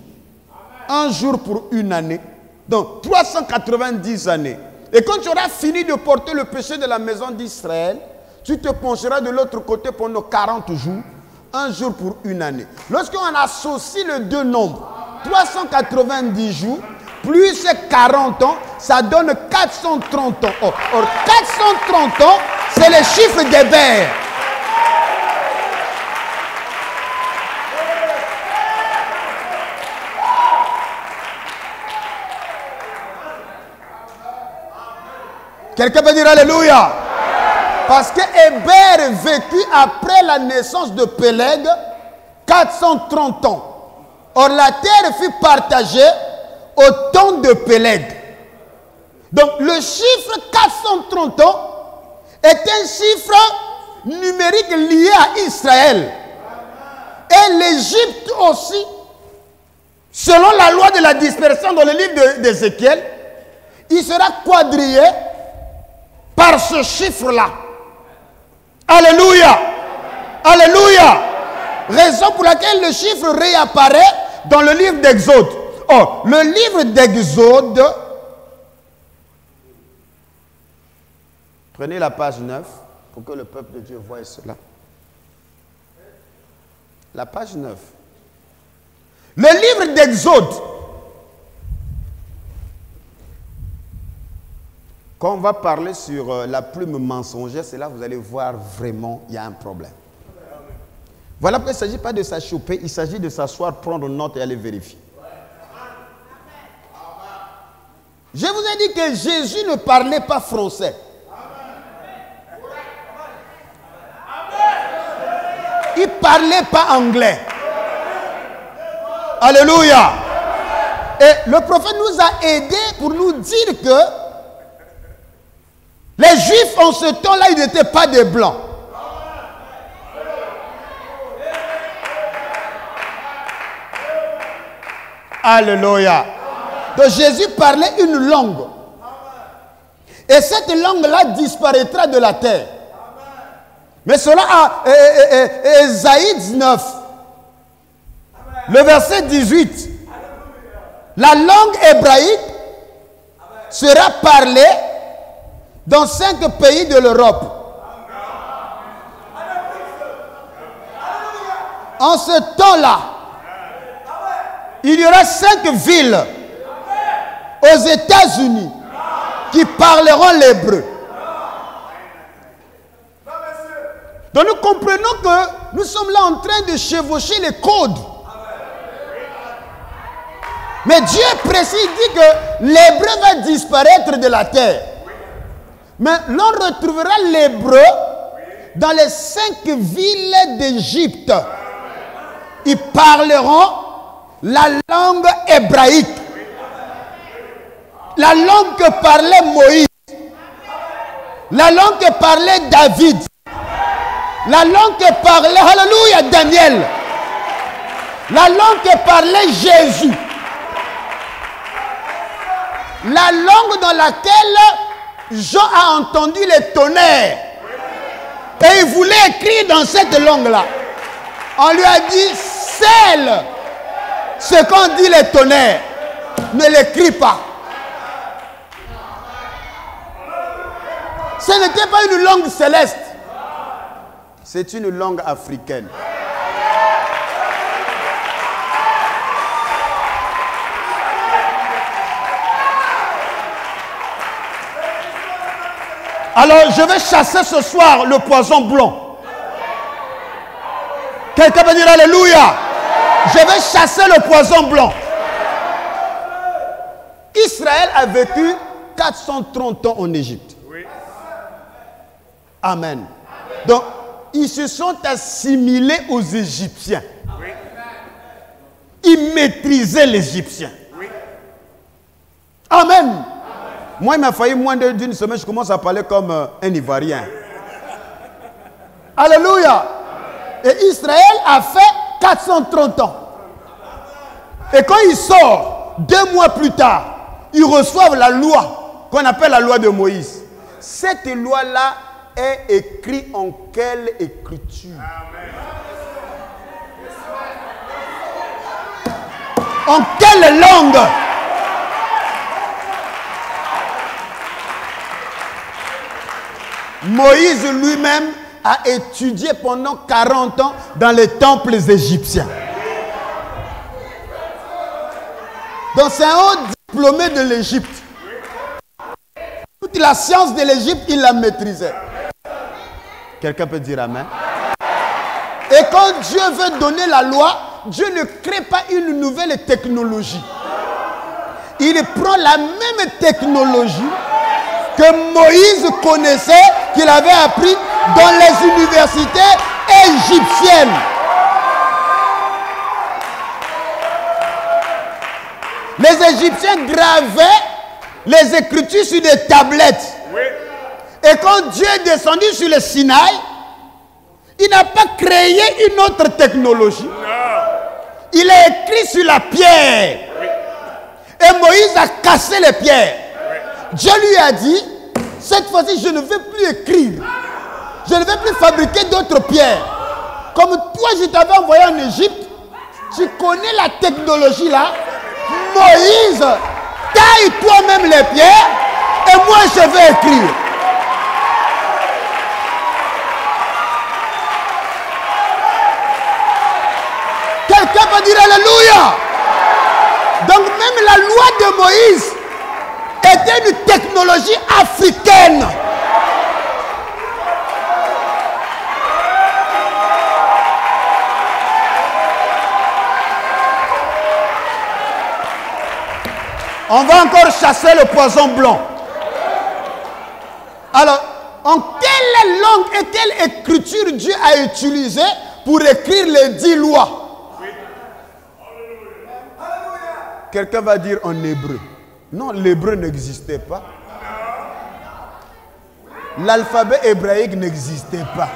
Un jour pour une année. Donc 390 années. Et quand tu auras fini de porter le péché de la maison d'Israël, tu te pencheras de l'autre côté pendant 40 jours. Un jour pour une année. Lorsqu'on associe les deux nombres, 390 jours plus 40 ans, ça donne 430 ans. Or 430 ans, c'est le chiffre d'Héber. Quelqu'un peut dire Alléluia? Parce que Héber vécut après la naissance de Péleg 430 ans. Or la terre fut partagée au temps de Péleg. Donc le chiffre 430 ans est un chiffre numérique lié à Israël. Et l'Égypte aussi, selon la loi de la dispersion dans le livre d'Ézéchiel, il sera quadrillé par ce chiffre-là. Alléluia. Alléluia. Raison pour laquelle le chiffre réapparaît dans le livre d'Exode. Or, le livre d'Exode, prenez la page 9 pour que le peuple de Dieu voie cela. La page 9. Le livre d'Exode. Quand on va parler sur la plume mensongère, c'est là que vous allez voir vraiment il y a un problème. Voilà pourquoi il ne s'agit pas de s'achoper, il s'agit de s'asseoir, prendre note et aller vérifier. Je vous ai dit que Jésus ne parlait pas français. Il ne parlait pas anglais. Alléluia. Et le prophète nous a aidés pour nous dire que les Juifs en ce temps-là, ils n'étaient pas des Blancs. Alléluia. Donc Jésus parlait une langue. Et cette langue-là disparaîtra de la terre. Mais cela à Ésaïe 19. Le verset 18. La langue hébraïque sera parlée dans 5 pays de l'Europe. En ce temps-là, il y aura 5 villes aux États-Unis qui parleront l'hébreu. Donc nous comprenons que nous sommes là en train de chevaucher les codes. Mais Dieu précise, dit que l'hébreu va disparaître de la terre. Mais l'on retrouvera l'hébreu dans les 5 villes d'Égypte. Ils parleront la langue hébraïque. La langue que parlait Moïse. La langue que parlait David. La langue que parlait, alléluia, Daniel. La langue que parlait Jésus. La langue dans laquelle Jean a entendu les tonnerres. Et il voulait écrire dans cette langue-là. On lui a dit, scelle ce qu'ont dit les tonnerres. Ne l'écris pas. Ce n'était pas une langue céleste. C'est une langue africaine. Alors, je vais chasser ce soir le poison blanc. Quelqu'un peut dire alléluia. Je vais chasser le poison blanc. Israël a vécu 430 ans en Égypte. Amen. Donc, ils se sont assimilés aux Égyptiens. Ils maîtrisaient l'Égyptien. Amen. Moi, il m'a fallu moins d'une semaine, je commence à parler comme un Ivoirien. Alléluia. Et Israël a fait 430 ans. Et quand il sort, 2 mois plus tard, ils reçoivent la loi qu'on appelle la loi de Moïse. Cette loi-là est écrite en quelle écriture? En quelle langue? Moïse lui-même a étudié pendant 40 ans dans les temples égyptiens. Donc c'est un haut diplômé de l'Égypte. Toute la science de l'Égypte, il la maîtrisait. Quelqu'un peut dire amen? Et quand Dieu veut donner la loi, Dieu ne crée pas une nouvelle technologie. Il prend la même technologie que Moïse connaissait, qu'il avait appris dans les universités égyptiennes. Les Égyptiens gravaient les Écritures sur des tablettes. Oui. Et quand Dieu est descendu sur le Sinaï, il n'a pas créé une autre technologie. Non. Il a écrit sur la pierre. Oui. Et Moïse a cassé les pierres. Oui. Dieu lui a dit, cette fois-ci, je ne vais plus écrire. Je ne vais plus fabriquer d'autres pierres. Comme toi, je t'avais envoyé en Égypte, tu connais la technologie là. Moïse, taille toi-même les pierres et moi je vais écrire. Quelqu'un peut dire alléluia. Donc même la loi de Moïse était une technologie africaine. On va encore chasser le poison blanc. Alors, en quelle langue et quelle écriture Dieu a utilisé pour écrire les 10 lois? Quelqu'un va dire en hébreu. Non, l'hébreu n'existait pas. L'alphabet hébraïque n'existait pas.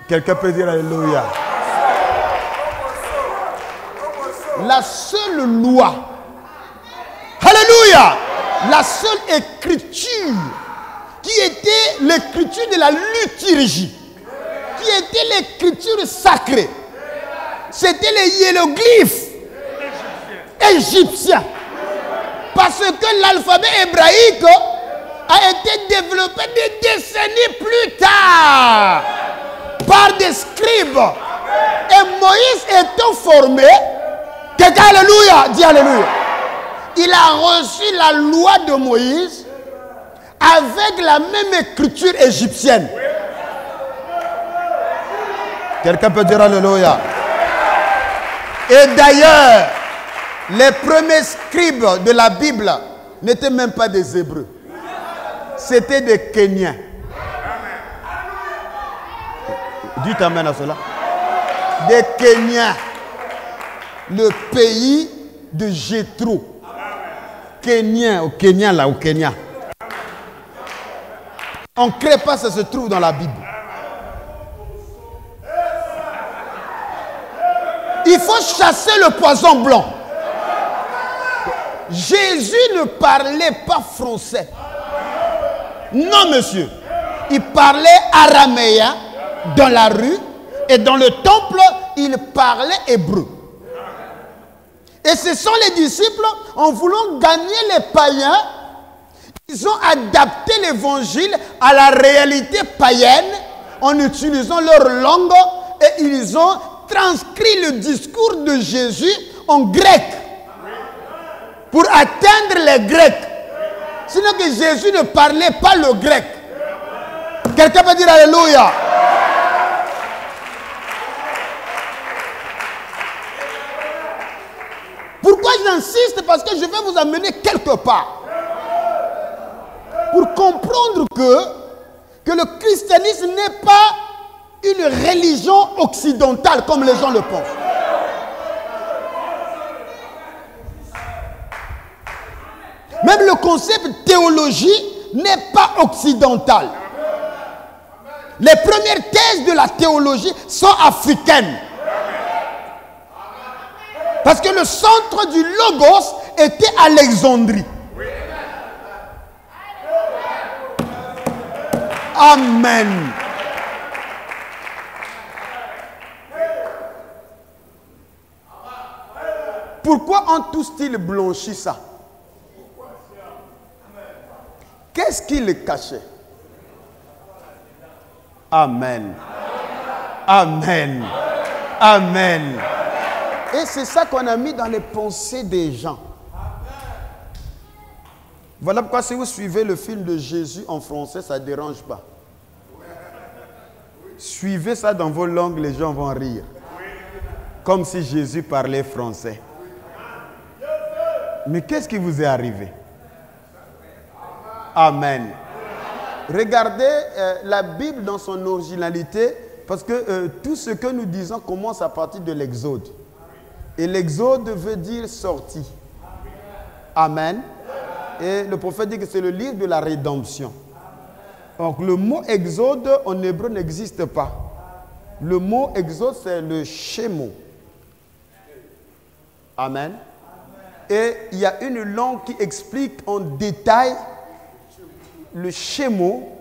Quelqu'un peut dire alléluia. La seule loi, alléluia, la seule écriture qui était l'écriture de la liturgie, qui était l'écriture sacrée, C'était les hiéroglyphes égyptiens. Parce que l'alphabet hébraïque a été développé des décennies plus tard par des scribes. Et Moïse étant formé, quelqu'un, alléluia, dis alléluia. Il a reçu la loi de Moïse avec la même écriture égyptienne. Quelqu'un peut dire alléluia. Et d'ailleurs, les premiers scribes de la Bible n'étaient même pas des Hébreux. C'était des Kenyans. Dites amen à cela. Des Kenyans. Le pays de Jéthro. Kenyan, au Kenya là, au Kenya. On ne crée pas, ça se trouve dans la Bible. Il faut chasser le poison blanc. Jésus ne parlait pas français. Non, monsieur. Il parlait araméen dans la rue et dans le temple, il parlait hébreu. Et ce sont les disciples, en voulant gagner les païens, ils ont adapté l'évangile à la réalité païenne en utilisant leur langue et ils ont transcrit le discours de Jésus en grec pour atteindre les Grecs. Sinon que Jésus ne parlait pas le grec. Quelqu'un peut dire alléluia. Pourquoi j'insiste? Parce que je vais vous amener quelque part. Pour comprendre que le christianisme n'est pas une religion occidentale comme les gens le pensent. Même le concept théologie n'est pas occidental. Les premières thèses de la théologie sont africaines. Parce que le centre du Logos était Alexandrie. Amen. Pourquoi ont-ils blanchi ça? Qu'est-ce qui le cachait? Amen. Amen. Amen. Et c'est ça qu'on a mis dans les pensées des gens. Voilà pourquoi si vous suivez le film de Jésus en français, ça ne dérange pas. Suivez ça dans vos langues, les gens vont rire. Comme si Jésus parlait français. Mais qu'est-ce qui vous est arrivé? Amen. Regardez la Bible dans son originalité, parce que tout ce que nous disons commence à partir de l'Exode. Et l'Exode veut dire sortie. Amen. Et le prophète dit que c'est le livre de la rédemption. Donc le mot Exode en hébreu n'existe pas. Le mot Exode c'est le Shemo. Amen. Et il y a une langue qui explique en détail le Shemo.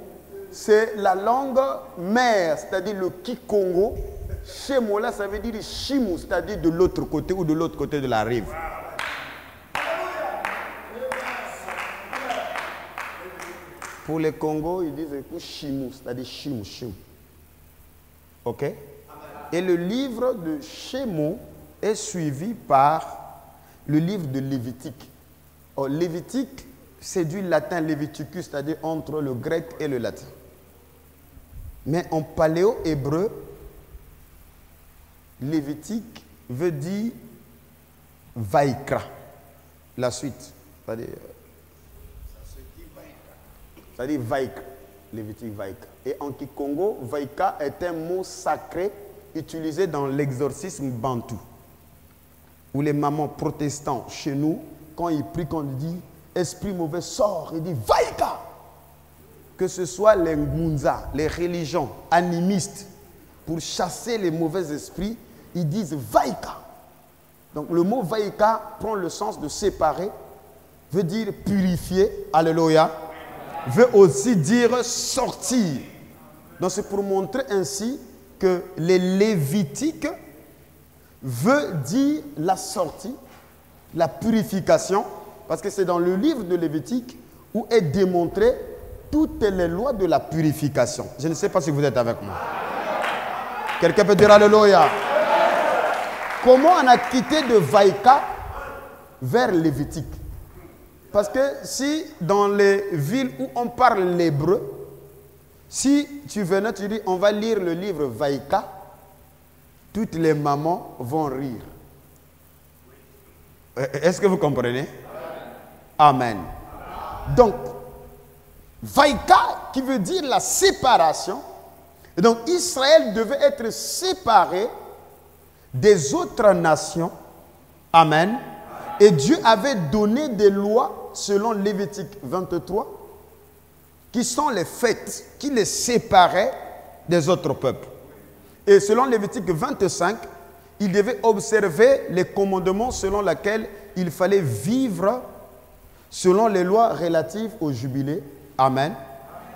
C'est la langue mère, c'est-à-dire le Kikongo. Shemo là, ça veut dire Shimu, c'est-à-dire de l'autre côté ou de l'autre côté de la rive. Pour les Congos, ils disent Shimu, c'est-à-dire Shimu, Shimu. Ok? Et le livre de Shemo est suivi par le livre de Lévitique. Or, Lévitique, c'est du latin Leviticus, c'est-à-dire entre le grec et le latin. Mais en paléo-hébreu, Lévitique veut dire Vaikra. La suite. C'est-à-dire Vaikra. Lévitique Vaikra. Et en Kikongo, Vaika est un mot sacré utilisé dans l'exorcisme bantou. Où les mamans protestants chez nous, quand ils prient, quand ils disent esprit mauvais sort, ils disent Vaika. Que ce soit les Ngunza, les religions animistes, pour chasser les mauvais esprits, ils disent Vaika. Donc le mot Vaika prend le sens de séparer, veut dire purifier, alléluia, veut aussi dire sortir. Donc c'est pour montrer ainsi que les Lévitiques veut dire la sortie, la purification, parce que c'est dans le livre de Lévitique où est démontré toutes les lois de la purification. Je ne sais pas si vous êtes avec moi. Quelqu'un peut dire Alléluia. Comment on a quitté de Vaïka vers Lévitique? Parce que si dans les villes où on parle l'hébreu, si tu venais, tu dis on va lire le livre Vaïka, toutes les mamans vont rire. Est-ce que vous comprenez? Amen. Donc, Vaïka qui veut dire la séparation. Et donc Israël devait être séparé des autres nations. Amen. Et Dieu avait donné des lois selon Lévitique 23 qui sont les fêtes qui les séparaient des autres peuples. Et selon Lévitique 25, il devait observer les commandements selon lesquels il fallait vivre selon les lois relatives au jubilé. Amen.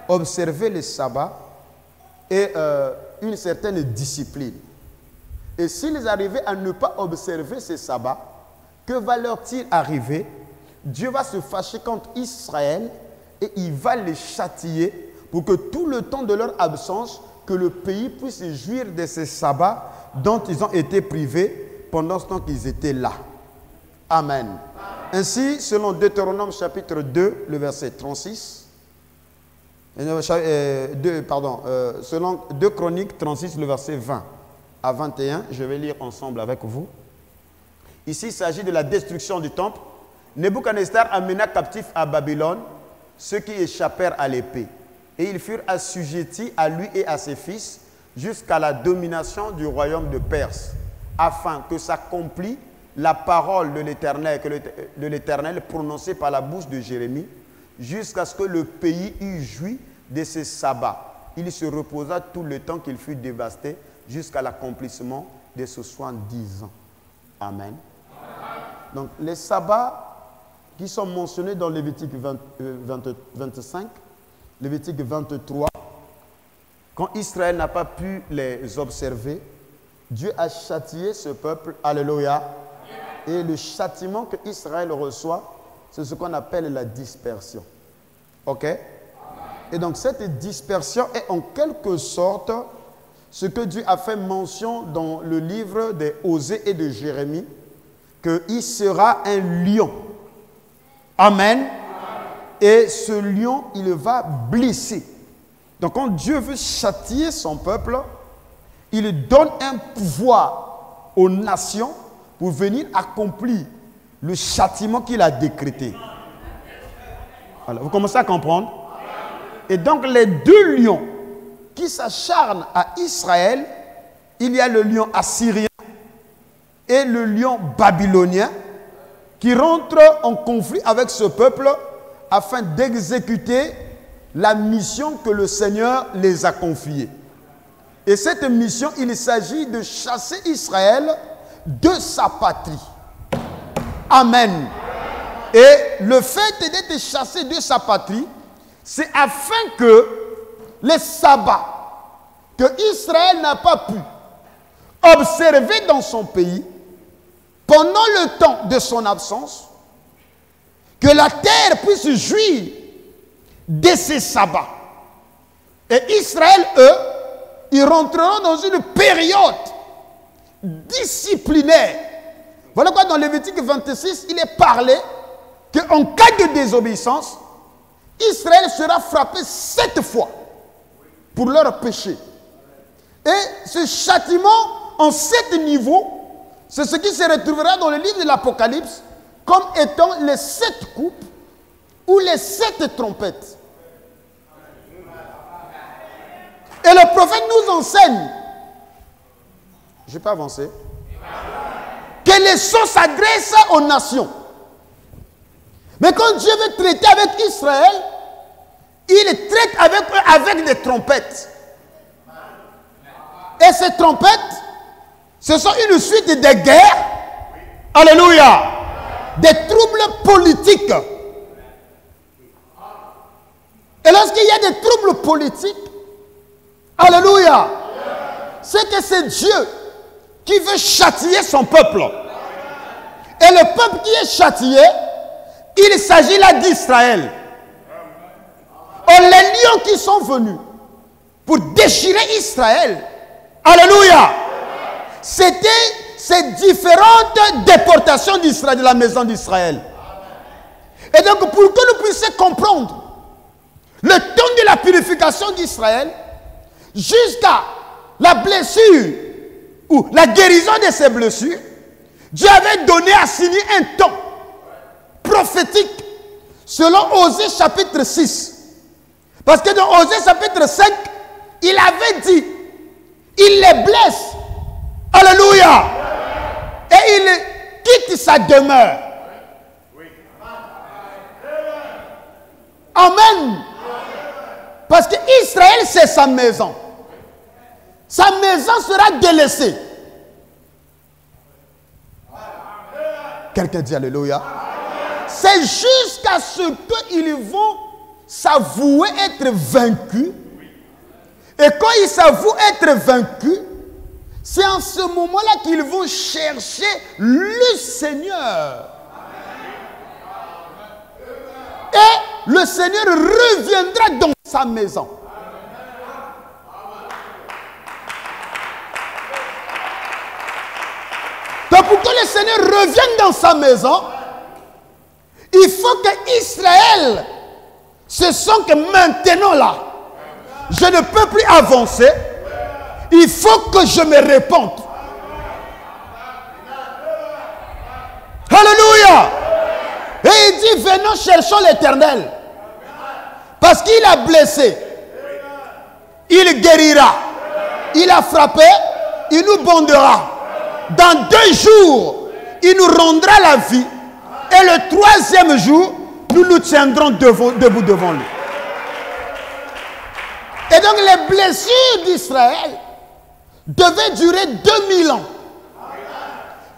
Observer les sabbats et une certaine discipline. Et s'ils arrivaient à ne pas observer ces sabbats, que va leur-t-il arriver? Dieu va se fâcher contre Israël et il va les châtier pour que tout le temps de leur absence, que le pays puisse jouir de ces sabbats dont ils ont été privés pendant ce temps qu'ils étaient là. Amen. Ainsi, selon Deutéronome chapitre 2, le verset 36, selon 2 Chroniques 36, le verset 20 à 21, je vais lire ensemble avec vous. Ici, il s'agit de la destruction du temple. Nebuchadnezzar amena captifs à Babylone ceux qui échappèrent à l'épée. Et ils furent assujettis à lui et à ses fils jusqu'à la domination du royaume de Perse, afin que s'accomplisse la parole de l'Éternel prononcée par la bouche de Jérémie, jusqu'à ce que le pays eût joui de ses sabbats. Il se reposa tout le temps qu'il fut dévasté, jusqu'à l'accomplissement de ce 70 ans. Amen. Donc les sabbats qui sont mentionnés dans Lévitique 25, Lévitique 23, quand Israël n'a pas pu les observer, Dieu a châtié ce peuple. Alléluia. Et le châtiment que Israël reçoit, c'est ce qu'on appelle la dispersion. Ok? Et donc cette dispersion est en quelque sorte ce que Dieu a fait mention dans le livre des Osée et de Jérémie, qu'il sera un lion. Amen. Et ce lion, il va blesser. Donc quand Dieu veut châtier son peuple, il donne un pouvoir aux nations pour venir accomplir le châtiment qu'il a décrété. Voilà, vous commencez à comprendre? Et donc les deux lions qui s'acharnent à Israël, il y a le lion assyrien et le lion babylonien qui rentrent en conflit avec ce peuple afin d'exécuter la mission que le Seigneur les a confiée. Et cette mission, il s'agit de chasser Israël de sa patrie. Amen. Et le fait d'être chassé de sa patrie, c'est afin que les sabbats que Israël n'a pas pu observer dans son pays, pendant le temps de son absence, que la terre puisse jouir de ces sabbats. Et Israël, eux, ils rentreront dans une période disciplinaire. Voilà quoi dans Lévitique 26, il est parlé qu'en cas de désobéissance, Israël sera frappé 7 fois pour leur péché. Et ce châtiment en 7 niveaux, c'est ce qui se retrouvera dans le livre de l'Apocalypse comme étant les 7 coupes ou les 7 trompettes. Et le prophète nous enseigne, je ne vais pas avancer, que les sons s'adressent aux nations. Mais quand Dieu veut traiter avec Israël, il traite avec eux avec des trompettes. Et ces trompettes, ce sont une suite de guerres. Alléluia. Des troubles politiques. Et lorsqu'il y a des troubles politiques, alléluia, c'est que c'est Dieu qui veut châtier son peuple. Et le peuple qui est châtié, il s'agit là d'Israël. Oh, les lions qui sont venus pour déchirer Israël, alléluia, c'était ces différentes déportations d'Israël, de la maison d'Israël. Et donc, pour que nous puissions comprendre le temps de la purification d'Israël, jusqu'à la blessure ou la guérison de ces blessures, Dieu avait donné à signer un temps prophétique selon Osée chapitre 6. Parce que dans Osée chapitre 5, il avait dit, il les blesse. Alléluia. Et il quitte sa demeure. Amen. Parce que Israël, c'est sa maison. Sa maison sera délaissée. Quelqu'un dit alléluia. C'est jusqu'à ce qu'ils vont s'avouer être vaincus. Et quand ils s'avouent être vaincus, c'est en ce moment-là qu'ils vont chercher le Seigneur. Et le Seigneur reviendra dans sa maison. Donc pour que le Seigneur revienne dans sa maison, il faut que Israël se sente que maintenant là, je ne peux plus avancer. Il faut que je me répande. Alléluia. Et il dit, venons cherchons l'Éternel. Parce qu'il a blessé. Il guérira. Il a frappé. Il nous bondera. Dans 2 jours, il nous rendra la vie. Et le 3e jour, nous nous tiendrons debout devant lui. Et donc les blessures d'Israël devaient durer 2000 ans.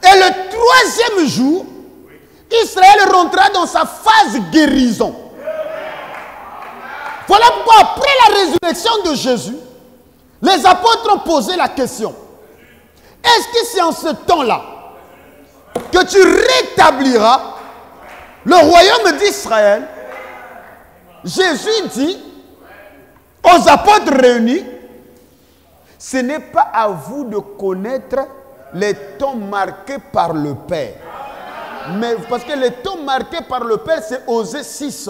Et le 3e jour, Israël rentra dans sa phase guérison. Voilà pourquoi après la résurrection de Jésus, les apôtres ont posé la question. Est-ce que c'est en ce temps-là que tu rétabliras le royaume d'Israël? Jésus dit aux apôtres réunis, ce n'est pas à vous de connaître les temps marqués par le Père. Mais parce que les temps marqués par le Père, c'est Osée 6.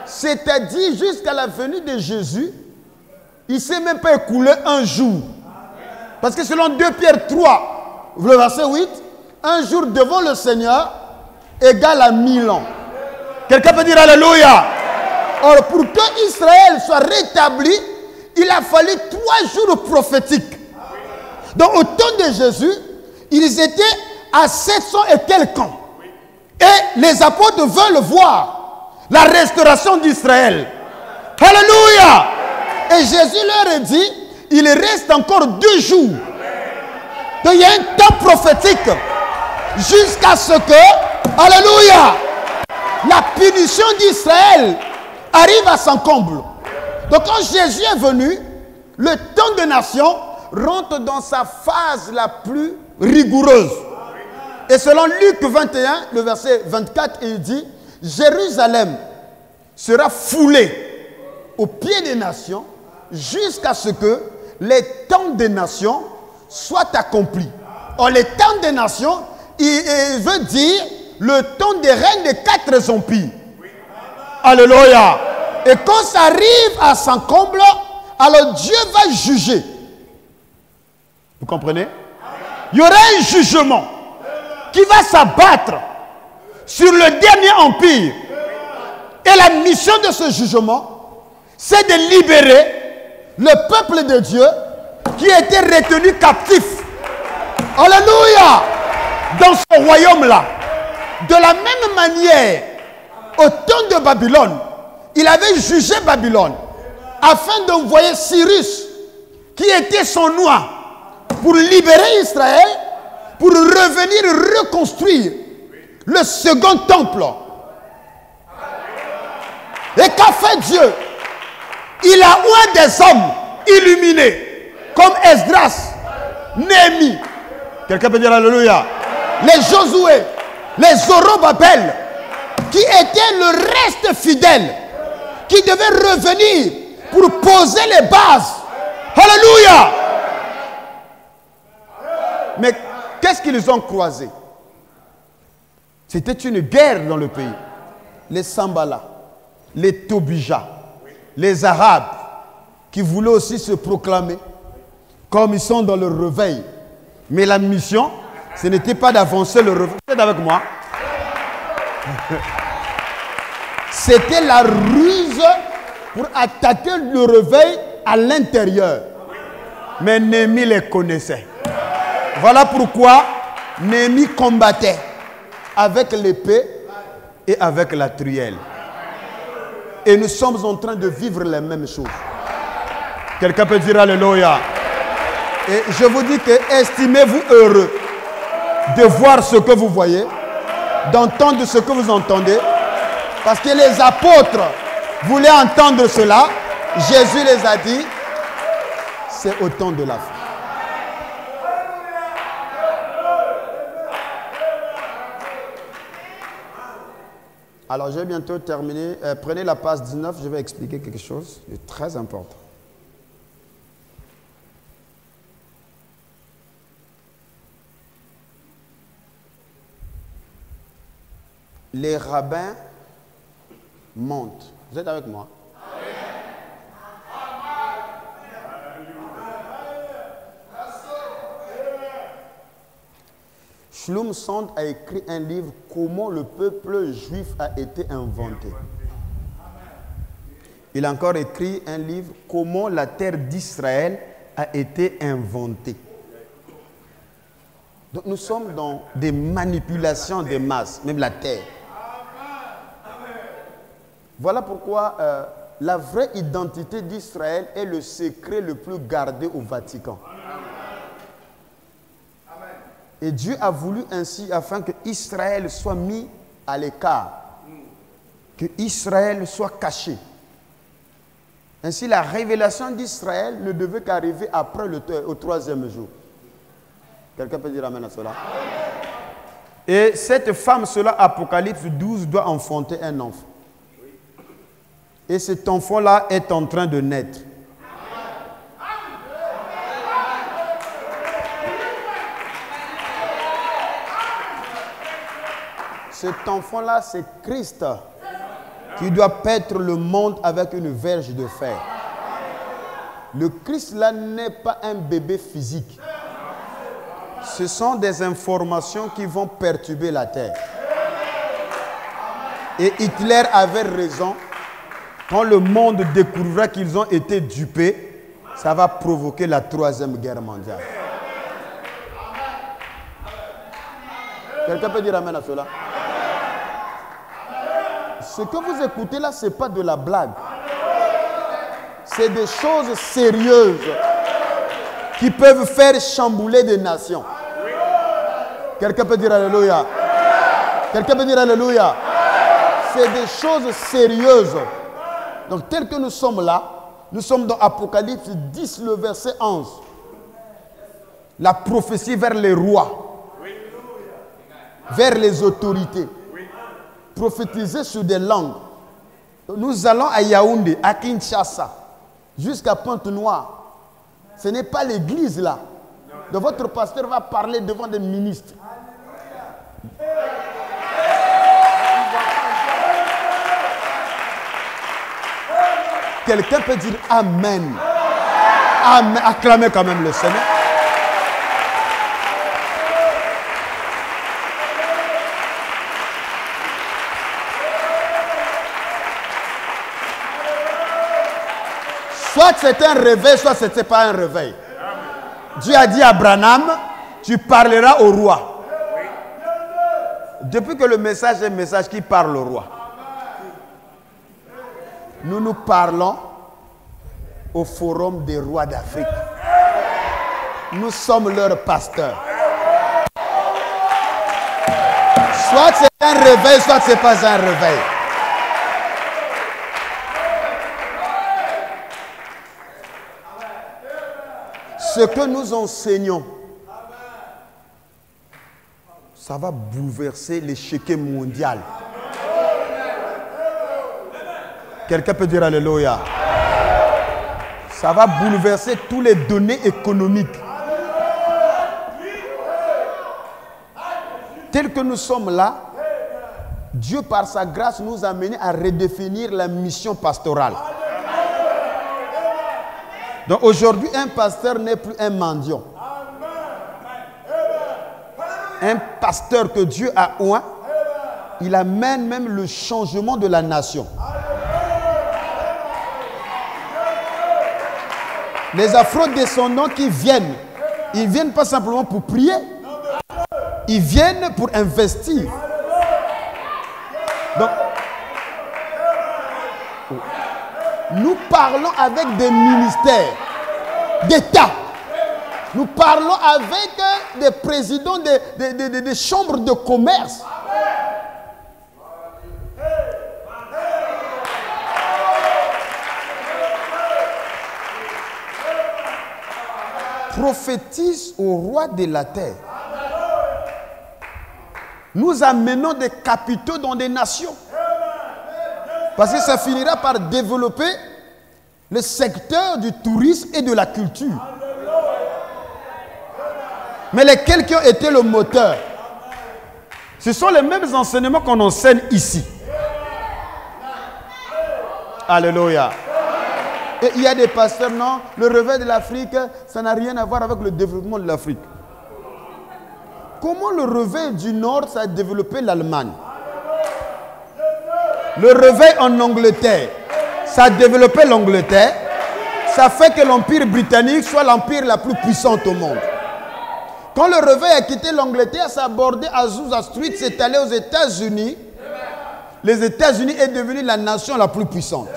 C'est-à-dire jusqu'à la venue de Jésus, il ne s'est même pas écoulé un jour. Parce que selon 2 Pierre 3, le verset 8, un jour devant le Seigneur égale à 1000 ans. Quelqu'un peut dire Alléluia. Or, pour que Israël soit rétabli, il a fallu 3 jours prophétiques. Donc, au temps de Jésus, ils étaient à 700 et quelques ans. Et les apôtres veulent voir la restauration d'Israël. Alléluia. Et Jésus leur a dit, il reste encore 2 jours. Donc, il y a un temps prophétique jusqu'à ce que, alléluia, la punition d'Israël arrive à son comble. Donc quand Jésus est venu, le temps de nation rentre dans sa phase la plus rigoureuse. Et selon Luc 21, le verset 24, il dit, Jérusalem sera foulée aux pieds des nations jusqu'à ce que les temps des nations soient accomplis. Or, les temps des nations, il veut dire le temps des règnes des 4 empires. Alléluia. Et quand ça arrive à son comble, alors Dieu va juger. Vous comprenez? Il y aura un jugement qui va s'abattre sur le dernier empire. Et la mission de ce jugement, c'est de libérer le peuple de Dieu qui était retenu captif. Alléluia. Dans ce royaume-là. De la même manière, au temps de Babylone, il avait jugé Babylone afin d'envoyer Cyrus, qui était son roi, pour libérer Israël, pour revenir reconstruire le second temple. Et qu'a fait Dieu? Il a oint des hommes illuminés, comme Esdras, Néhémie. Quelqu'un peut dire alléluia. Les Josué, les Zorobabel, qui étaient le reste fidèle, qui devaient revenir pour poser les bases. Alléluia. Mais qu'est-ce qu'ils ont croisé? C'était une guerre dans le pays. Les Sambala, les Tobija, les Arabes, qui voulaient aussi se proclamer comme ils sont dans le réveil. Mais la mission, ce n'était pas d'avancer le réveil. Vous êtes avec moi? C'était la ruse pour attaquer le réveil à l'intérieur. Mais Néhémie les connaissait. Voilà pourquoi Néhémie combattait avec l'épée et avec la truelle. Et nous sommes en train de vivre les mêmes choses. Quelqu'un peut dire alléluia. Et je vous dis que estimez-vous heureux de voir ce que vous voyez, d'entendre ce que vous entendez. Parce que les apôtres voulaient entendre cela. Jésus les a dit, c'est au temps de la fin. Alors, je vais bientôt terminer. Prenez la page 19, je vais expliquer quelque chose de très important. Les rabbins montent. Vous êtes avec moi? Shlomo Sand a écrit un livre « Comment le peuple juif a été inventé ». Il a encore écrit un livre « Comment la terre d'Israël a été inventée ». Donc nous sommes dans des manipulations des masses, même la terre. Voilà pourquoi la vraie identité d'Israël est le secret le plus gardé au Vatican. Et Dieu a voulu ainsi afin que Israël soit mis à l'écart, que Israël soit caché. Ainsi, la révélation d'Israël ne devait qu'arriver après au troisième jour. Quelqu'un peut dire amen à cela? Et cette femme, cela, Apocalypse 12, doit enfanter un enfant. Et cet enfant-là est en train de naître. Cet enfant-là, c'est Christ qui doit paître le monde avec une verge de fer. Le Christ-là n'est pas un bébé physique. Ce sont des informations qui vont perturber la terre. Et Hitler avait raison. Quand le monde découvrira qu'ils ont été dupés, ça va provoquer la troisième guerre mondiale. Quelqu'un peut dire amen à cela? Ce que vous écoutez là, ce n'est pas de la blague. C'est des choses sérieuses qui peuvent faire chambouler des nations. Quelqu'un peut dire alléluia? Quelqu'un peut dire alléluia? C'est des choses sérieuses. Donc tel que nous sommes là, nous sommes dans Apocalypse 10, le verset 11. La prophétie vers les rois, vers les autorités. Prophétiser sur des langues. Nous allons à Yaoundé, à Kinshasa, jusqu'à Pointe-Noire. Ce n'est pas l'église là. Donc votre pasteur va parler devant des ministres. Quelqu'un peut dire Amen. Amen. Acclamez quand même le Seigneur. Soit c'est un réveil, soit ce n'était pas un réveil. Dieu a dit à Branham, tu parleras au roi. Depuis que le message est un message qui parle au roi, nous parlons au forum des rois d'Afrique. Nous sommes leurs pasteurs. Soit c'est un réveil, soit ce n'est pas un réveil. Ce que nous enseignons ça va bouleverser l'échiquier mondial. Quelqu'un peut dire Alléluia. Ça va bouleverser toutes les données économiques. Tel que nous sommes là, Dieu par sa grâce nous a amenés à redéfinir la mission pastorale. Donc aujourd'hui, un pasteur n'est plus un mendiant. Un pasteur que Dieu a oint, il amène même le changement de la nation. Les afro-descendants qui viennent, ils ne viennent pas simplement pour prier, ils viennent pour investir. Donc, nous parlons avec des ministères d'État. Nous parlons avec des présidents des chambres de commerce. Prophétise au roi de la terre. Nous amenons des capitaux dans des nations. Parce que ça finira par développer le secteur du tourisme et de la culture. Mais lesquels qui ont été le moteur? Ce sont les mêmes enseignements qu'on enseigne ici. Alléluia. Et il y a des pasteurs, non, le réveil de l'Afrique, ça n'a rien à voir avec le développement de l'Afrique. Comment le réveil du Nord, ça a développé l'Allemagne? Le réveil en Angleterre, ça a développé l'Angleterre. Ça fait que l'Empire britannique soit l'empire la plus puissante au monde. Quand le réveil a quitté l'Angleterre, ça a abordé Azusa Street, c'est allé aux États-Unis. Les États-Unis est devenu la nation la plus puissante.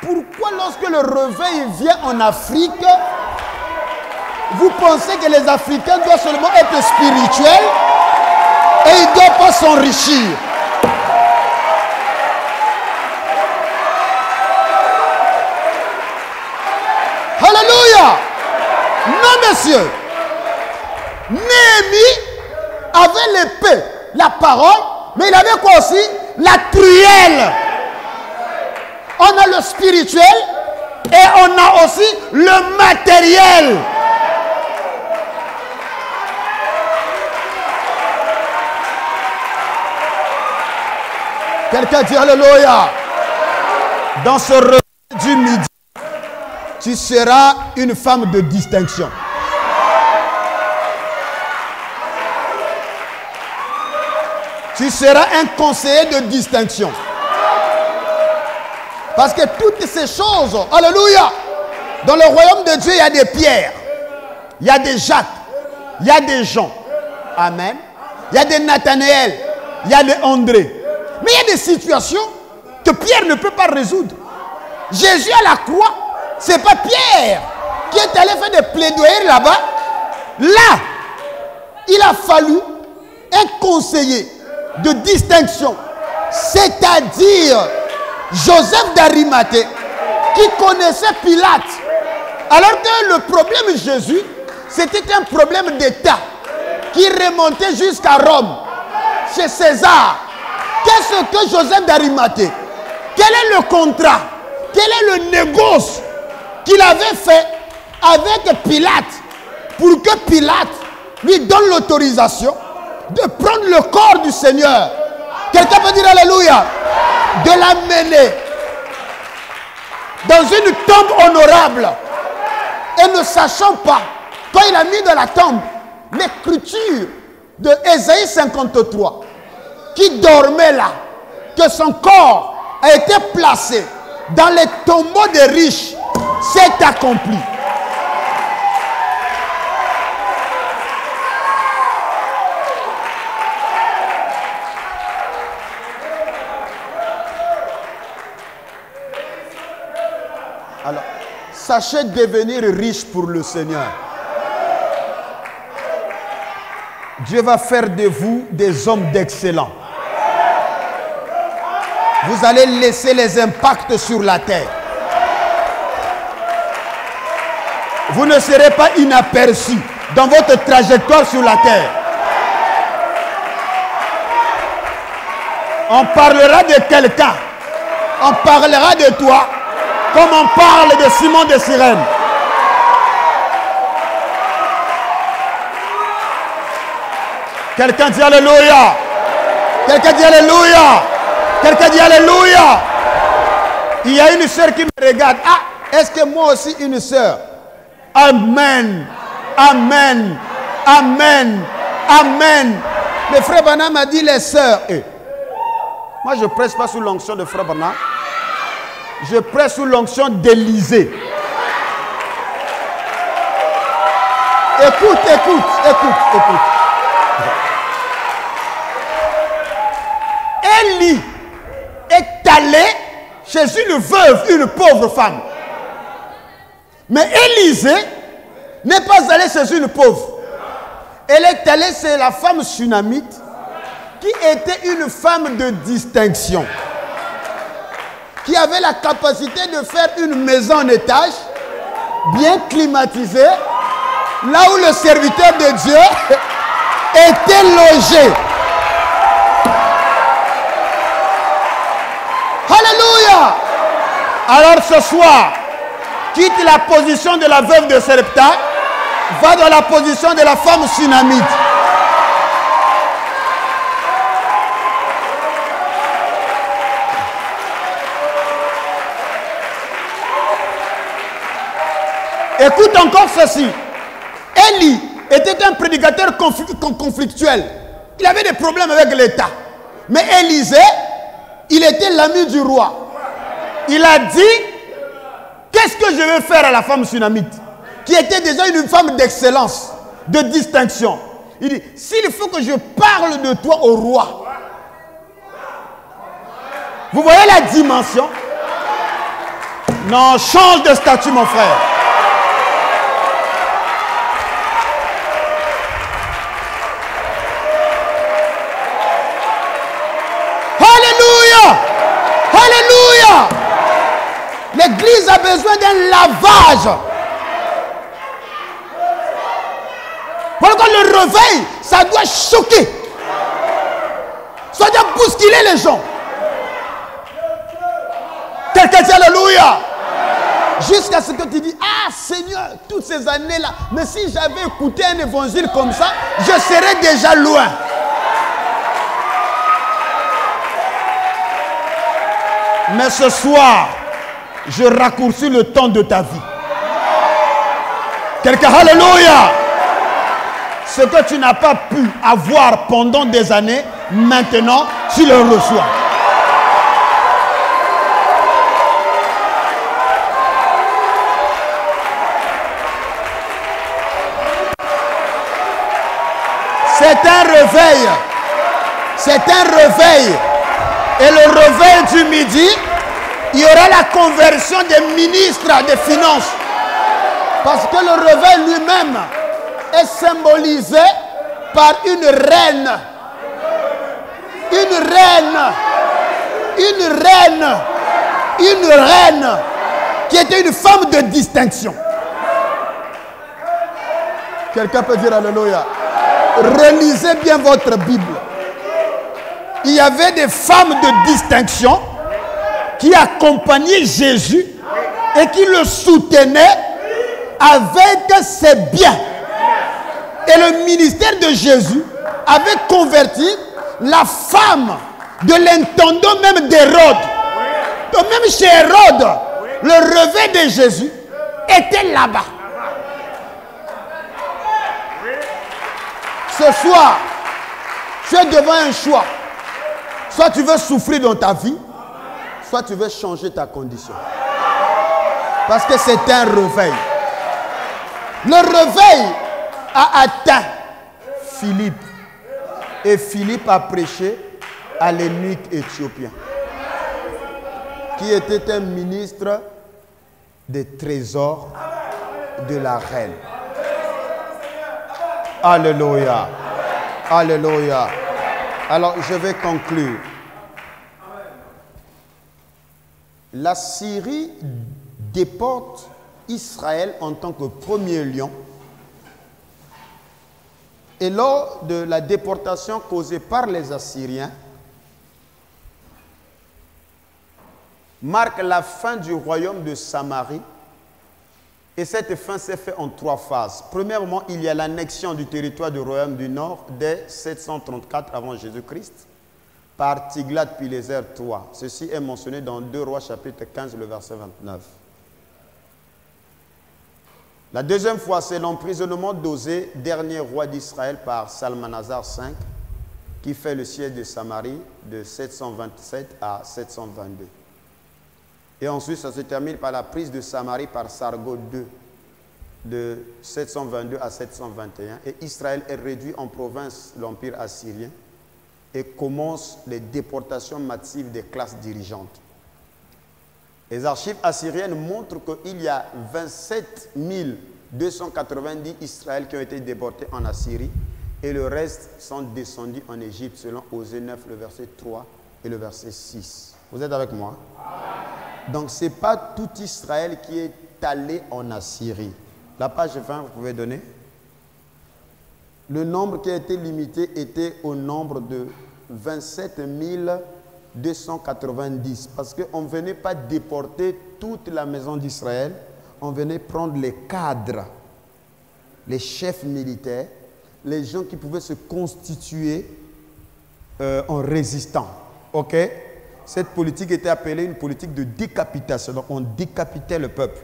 Pourquoi lorsque le réveil vient en Afrique, vous pensez que les Africains doivent seulement être spirituels et ils ne doivent pas s'enrichir? Alléluia! Non, messieurs. Néhémie avait l'épée, la parole, mais il avait quoi aussi? La truelle. On a le spirituel et on a aussi le matériel. Quelqu'un dit Alléluia. Dans ce repas du midi, tu seras une femme de distinction. Tu seras un conseiller de distinction. Parce que toutes ces choses, alléluia, dans le royaume de Dieu, il y a des Pierres, il y a des Jacques, il y a des Jean. Amen. Il y a des Nathanaël, il y a des André. Mais il y a des situations que Pierre ne peut pas résoudre. Jésus à la croix, ce n'est pas Pierre qui est allé faire des plaidoyers là-bas. Là, il a fallu un conseiller de distinction, c'est-à-dire Joseph d'Arimathée, qui connaissait Pilate. Alors que le problème de Jésus, c'était un problème d'État qui remontait jusqu'à Rome, chez César. Qu'est-ce que Joseph d'Arimathée? Quel est le contrat? Quel est le négoce qu'il avait fait avec Pilate pour que Pilate lui donne l'autorisation de prendre le corps du Seigneur? Quelqu'un peut dire Alléluia? De l'amener dans une tombe honorable et ne sachant pas, quand il a mis dans la tombe l'écriture de Ésaïe 53 qui dormait là, que son corps a été placé dans les tombeaux des riches, c'est accompli. Alors, sachez devenir riche pour le Seigneur. Dieu va faire de vous des hommes d'excellence. Vous allez laisser les impacts sur la terre. Vous ne serez pas inaperçus dans votre trajectoire sur la terre. On parlera de quelqu'un. On parlera de toi comme on parle de Simon de Cyrène. Quelqu'un dit Alléluia. Quelqu'un dit Alléluia. Quelqu'un dit Alléluia. Il y a une sœur qui me regarde. Ah, est-ce que moi aussi une sœur? Amen. Amen. Amen. Amen. Le frère Branham m'a dit les sœurs. Moi, je ne prêche pas sous l'onction de frère Branham. Je prêche sous l'onction d'Élisée. Écoute, écoute, écoute, écoute. Élie est allé chez une veuve, une pauvre femme. Mais Élisée n'est pas allé chez une pauvre. Elle est allée chez la femme sunamite qui était une femme de distinction. Qui avait la capacité de faire une maison en étage, bien climatisée, là où le serviteur de Dieu était logé. Alléluia! Alors ce soir, quitte la position de la veuve de Sarepta, va dans la position de la femme sunamite. Écoute encore ceci. Élie était un prédicateur conflictuel. Il avait des problèmes avec l'État. Mais Élisée, il était l'ami du roi. Il a dit, qu'est-ce que je vais faire à la femme sunamite, qui était déjà une femme d'excellence, de distinction. Il dit, s'il faut que je parle de toi au roi. Vous voyez la dimension? Non, change de statut, mon frère. Alléluia! L'église a besoin d'un lavage. Pourquoi le réveil, ça doit choquer. Ça doit bousculer les gens. Quelqu'un dit Alléluia. Jusqu'à ce que tu dis, ah Seigneur, toutes ces années-là, mais si j'avais écouté un évangile comme ça, je serais déjà loin. Mais ce soir, je raccourcis le temps de ta vie. Quelqu'un, alléluia. Ce que tu n'as pas pu avoir pendant des années, maintenant, tu le reçois. C'est un réveil. C'est un réveil. Et le réveil du midi, il y aura la conversion des ministres des Finances. Parce que le réveil lui-même est symbolisé par une reine. Une reine. Une reine. Une reine qui était une femme de distinction. Quelqu'un peut dire Alléluia. Relisez bien votre Bible. Il y avait des femmes de distinction qui accompagnaient Jésus et qui le soutenaient avec ses biens. Et le ministère de Jésus avait converti la femme de l'intendant même d'Hérode. Donc même chez Hérode, le réveil de Jésus était là-bas. Ce soir, tu es devant un choix. Soit tu veux souffrir dans ta vie, soit tu veux changer ta condition. Parce que c'est un réveil. Le réveil a atteint Philippe. Et Philippe a prêché à l'eunuque éthiopien, qui était un ministre des trésors de la reine. Alléluia. Alléluia. Alors, je vais conclure. La Syrie déporte Israël en tant que premier lion. Et lors de la déportation causée par les Assyriens, marque la fin du royaume de Samarie. Et cette fin s'est faite en 3 phases. Premièrement, il y a l'annexion du territoire du royaume du Nord dès 734 avant Jésus-Christ par Tiglath-Pileser III. Ceci est mentionné dans 2 Rois chapitre 15, le verset 29. La deuxième fois, c'est l'emprisonnement d'Osée, dernier roi d'Israël, par Salmanasar V, qui fait le siège de Samarie de 727 à 722. Et ensuite, ça se termine par la prise de Samarie par Sargon II de 722 à 721. Et Israël est réduit en province de l'Empire assyrien et commencent les déportations massives des classes dirigeantes. Les archives assyriennes montrent qu'il y a 27 290 Israéliens qui ont été déportés en Assyrie et le reste sont descendus en Égypte selon Osée 9, le verset 3 et le verset 6. Vous êtes avec moi? Donc, ce n'est pas tout Israël qui est allé en Assyrie. La page 20, vous pouvez donner. Le nombre qui a été limité était au nombre de 27 290. Parce qu'on ne venait pas déporter toute la maison d'Israël. On venait prendre les cadres, les chefs militaires, les gens qui pouvaient se constituer en résistants. OK? Cette politique était appelée une politique de décapitation. Donc, on décapitait le peuple.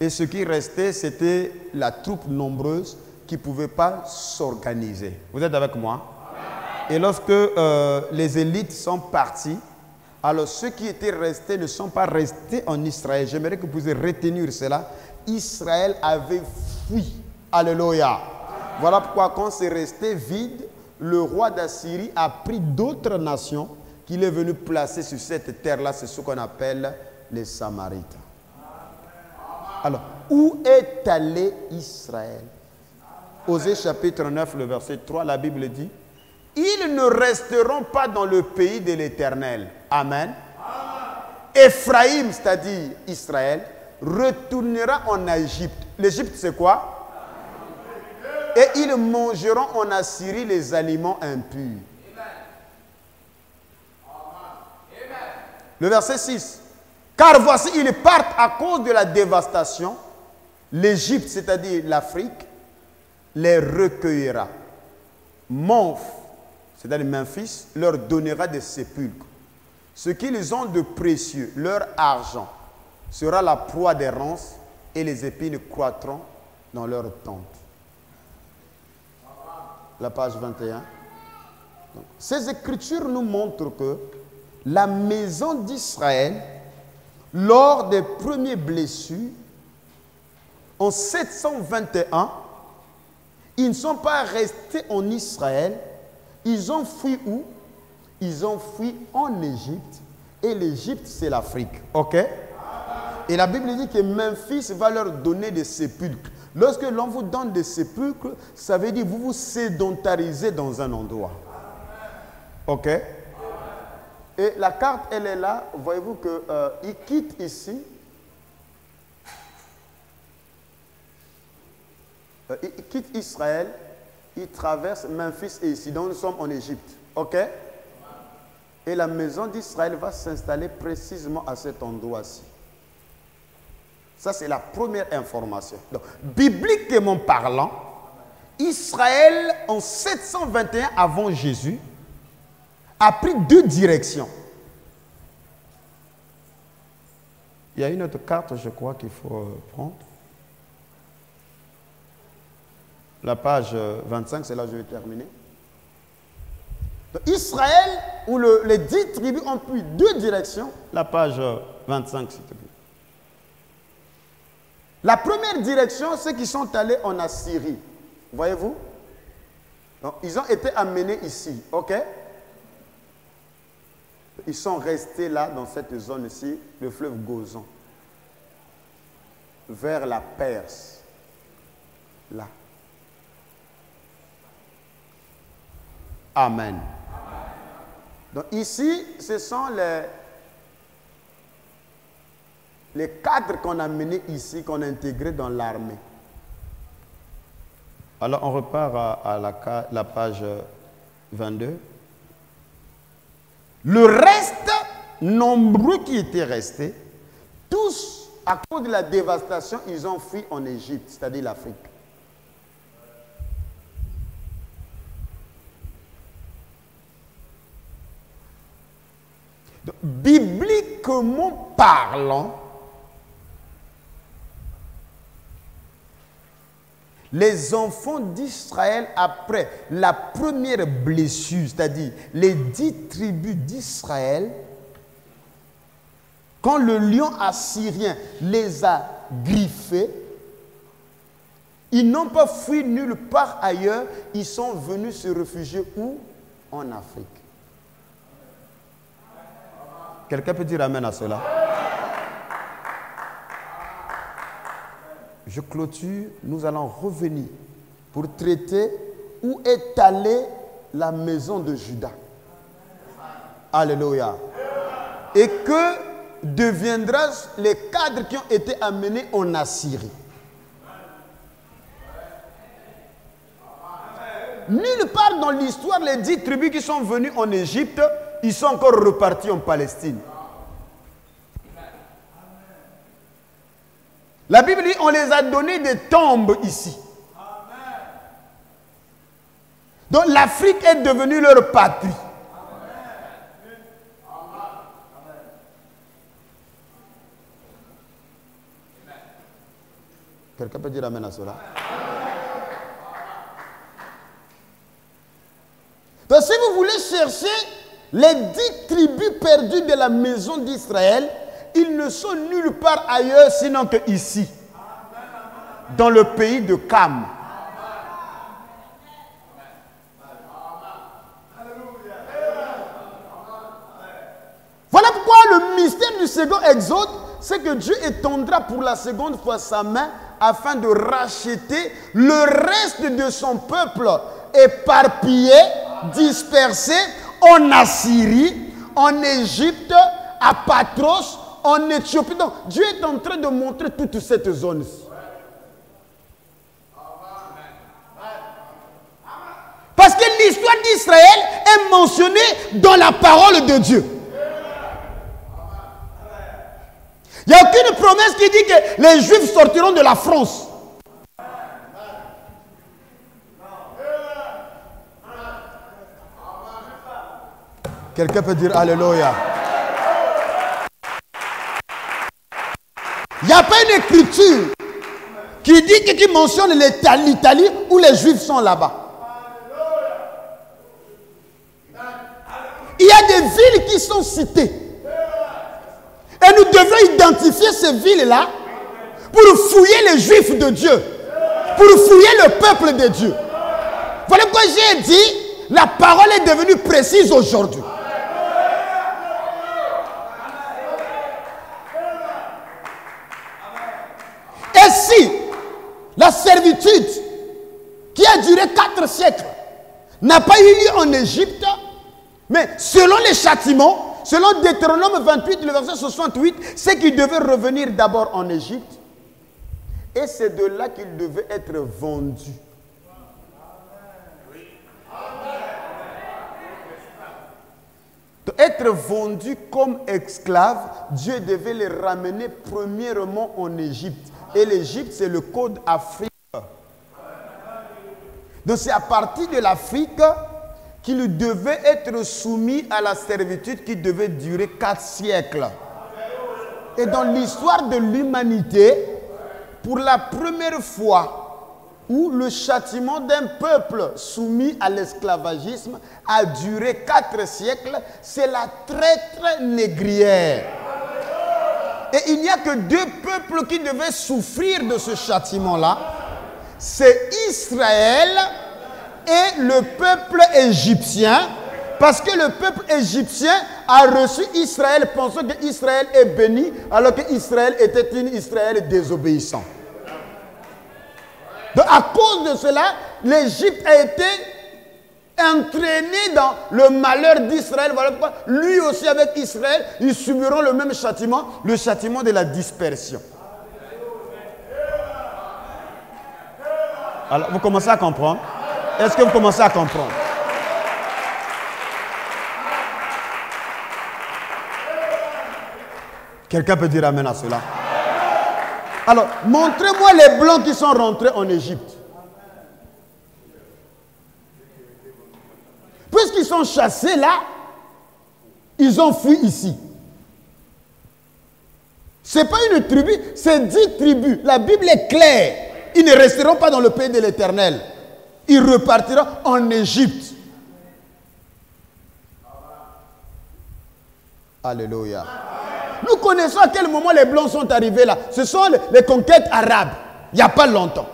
Et ce qui restait, c'était la troupe nombreuse qui ne pouvait pas s'organiser. Vous êtes avec moi? Et lorsque les élites sont parties, alors ceux qui étaient restés ne sont pas restés en Israël. J'aimerais que vous puissiez retenir cela. Israël avait fui. Alléluia. Voilà pourquoi quand c'est resté vide, le roi d'Assyrie a pris d'autres nations qu'il est venu placer sur cette terre-là, c'est ce qu'on appelle les Samaritains. Alors, où est allé Israël? Osée chapitre 9, le verset 3, la Bible dit, « Ils ne resteront pas dans le pays de l'Éternel. » Amen. Éphraïm, c'est-à-dire Israël, retournera en Égypte. L'Égypte, c'est quoi? Et ils mangeront en Assyrie les aliments impurs. Le verset 6. Car voici, ils partent à cause de la dévastation. L'Égypte, c'est-à-dire l'Afrique, les recueillera. Monf, c'est-à-dire Memphis, leur donnera des sépulcres. Ce qu'ils ont de précieux, leur argent, sera la proie des ronces et les épines croîtront dans leurs tentes. La page 21. Donc, ces écritures nous montrent que la maison d'Israël, lors des premières blessures, en 721, ils ne sont pas restés en Israël. Ils ont fui où? Ils ont fui en Égypte. Et l'Égypte, c'est l'Afrique. OK? Et la Bible dit que Memphis va leur donner des sépulcres. Lorsque l'on vous donne des sépulcres, ça veut dire que vous vous sédentarisez dans un endroit. OK? Et la carte, elle est là. Voyez-vous qu'ils quittent ici. Ils quittent Israël. Ils traversent Memphis et ici. Donc nous sommes en Égypte. OK? Et la maison d'Israël va s'installer précisément à cet endroit-ci. Ça, c'est la première information. Donc, bibliquement parlant, Israël, en 721 avant Jésus, a pris 2 directions. Il y a une autre carte, je crois, qu'il faut prendre. La page 25, c'est là que je vais terminer. Donc, Israël, où les 10 tribus ont pris 2 directions. La page 25, s'il te plaît. La première direction, c'est qu'ils sont allés en Assyrie. Voyez-vous? Donc, ils ont été amenés ici. OK? Ils sont restés là, dans cette zone ici, le fleuve Gozan, vers la Perse. Là. Amen. Donc ici, ce sont les cadres qu'on a menés ici, qu'on a intégrés dans l'armée. Alors on repart à la page 22. Le reste nombreux qui étaient restés, tous, à cause de la dévastation, ils ont fui en Égypte, c'est-à-dire l'Afrique. Donc, bibliquement parlant, les enfants d'Israël, après la première blessure, c'est-à-dire les 10 tribus d'Israël, quand le lion assyrien les a griffés, ils n'ont pas fui nulle part ailleurs, ils sont venus se réfugier où? En Afrique. Quelqu'un peut dire amen à cela? Je clôture, nous allons revenir pour traiter où est allée la maison de Juda. Alléluia. Et que deviendront les cadres qui ont été amenés en Assyrie. Nulle part dans l'histoire, les 10 tribus qui sont venues en Égypte, ils sont encore repartis en Palestine. La Bible dit, on les a donné des tombes ici. Donc l'Afrique est devenue leur patrie. Quelqu'un peut dire amen à cela? Donc si vous voulez chercher les 10 tribus perdues de la maison d'Israël, ils ne sont nulle part ailleurs sinon que ici, dans le pays de Cam. Voilà pourquoi le mystère du second exode, c'est que Dieu étendra pour la seconde fois sa main afin de racheter le reste de son peuple éparpillé, dispersé en Assyrie, en Égypte, à Patros, en Éthiopie. Donc, Dieu est en train de montrer toute cette zone-ci. Parce que l'histoire d'Israël est mentionnée dans la parole de Dieu. Il n'y a aucune promesse qui dit que les Juifs sortiront de la France. Quelqu'un peut dire Alléluia. Il n'y a pas une écriture qui dit qui mentionne l'Italie où les Juifs sont là-bas. Il y a des villes qui sont citées. Et nous devons identifier ces villes-là pour fouiller les Juifs de Dieu. Pour fouiller le peuple de Dieu. Voilà pourquoi j'ai dit, la parole est devenue précise aujourd'hui. Et si la servitude qui a duré 4 siècles n'a pas eu lieu en Égypte, mais selon les châtiments, selon Deutéronome 28, le verset 68, c'est qu'il devait revenir d'abord en Égypte. Et c'est de là qu'il devait être vendu. Être vendu comme esclave, Dieu devait les ramener premièrement en Égypte. Et l'Égypte, c'est le code Afrique. Donc c'est à partir de l'Afrique qu'il devait être soumis à la servitude qui devait durer 4 siècles. Et dans l'histoire de l'humanité, pour la première fois où le châtiment d'un peuple soumis à l'esclavagisme a duré 4 siècles, c'est la traître négrière. Et il n'y a que 2 peuples qui devaient souffrir de ce châtiment-là. C'est Israël et le peuple égyptien, parce que le peuple égyptien a reçu Israël pensant que Israël est béni, alors que Israël était une Israël désobéissant. Donc à cause de cela, l'Égypte a été entraîné dans le malheur d'Israël. Voilà pourquoi lui aussi avec Israël, ils subiront le même châtiment, le châtiment de la dispersion. Alors vous commencez à comprendre? Est-ce que vous commencez à comprendre? Quelqu'un peut dire amen à cela? Alors, montrez-moi les blancs qui sont rentrés en Égypte. Puisqu'ils sont chassés là, ils ont fui ici. Ce n'est pas une tribu, c'est 10 tribus. La Bible est claire. Ils ne resteront pas dans le pays de l'Éternel. Ils repartiront en Égypte. Alléluia. Nous connaissons à quel moment les Blancs sont arrivés là. Ce sont les conquêtes arabes. Il n'y a pas longtemps.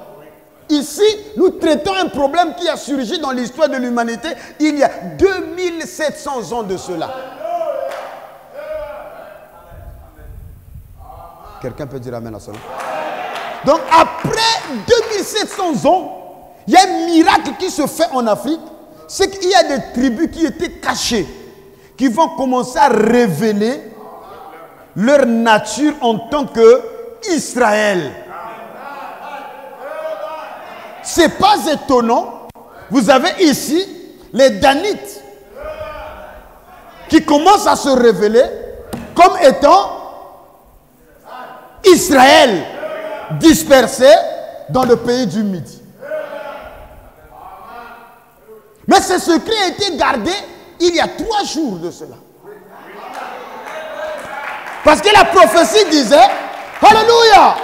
Ici, nous traitons un problème qui a surgi dans l'histoire de l'humanité il y a 2700 ans de cela. Quelqu'un peut dire amen à cela? Donc après 2700 ans, il y a un miracle qui se fait en Afrique. C'est qu'il y a des tribus qui étaient cachées, qui vont commencer à révéler leur nature en tant qu'Israël. Ce n'est pas étonnant. Vous avez ici les Danites qui commencent à se révéler comme étant Israël dispersé dans le pays du Midi. Mais ce secret a été gardé il y a 3 jours de cela. Parce que la prophétie disait, Alléluia,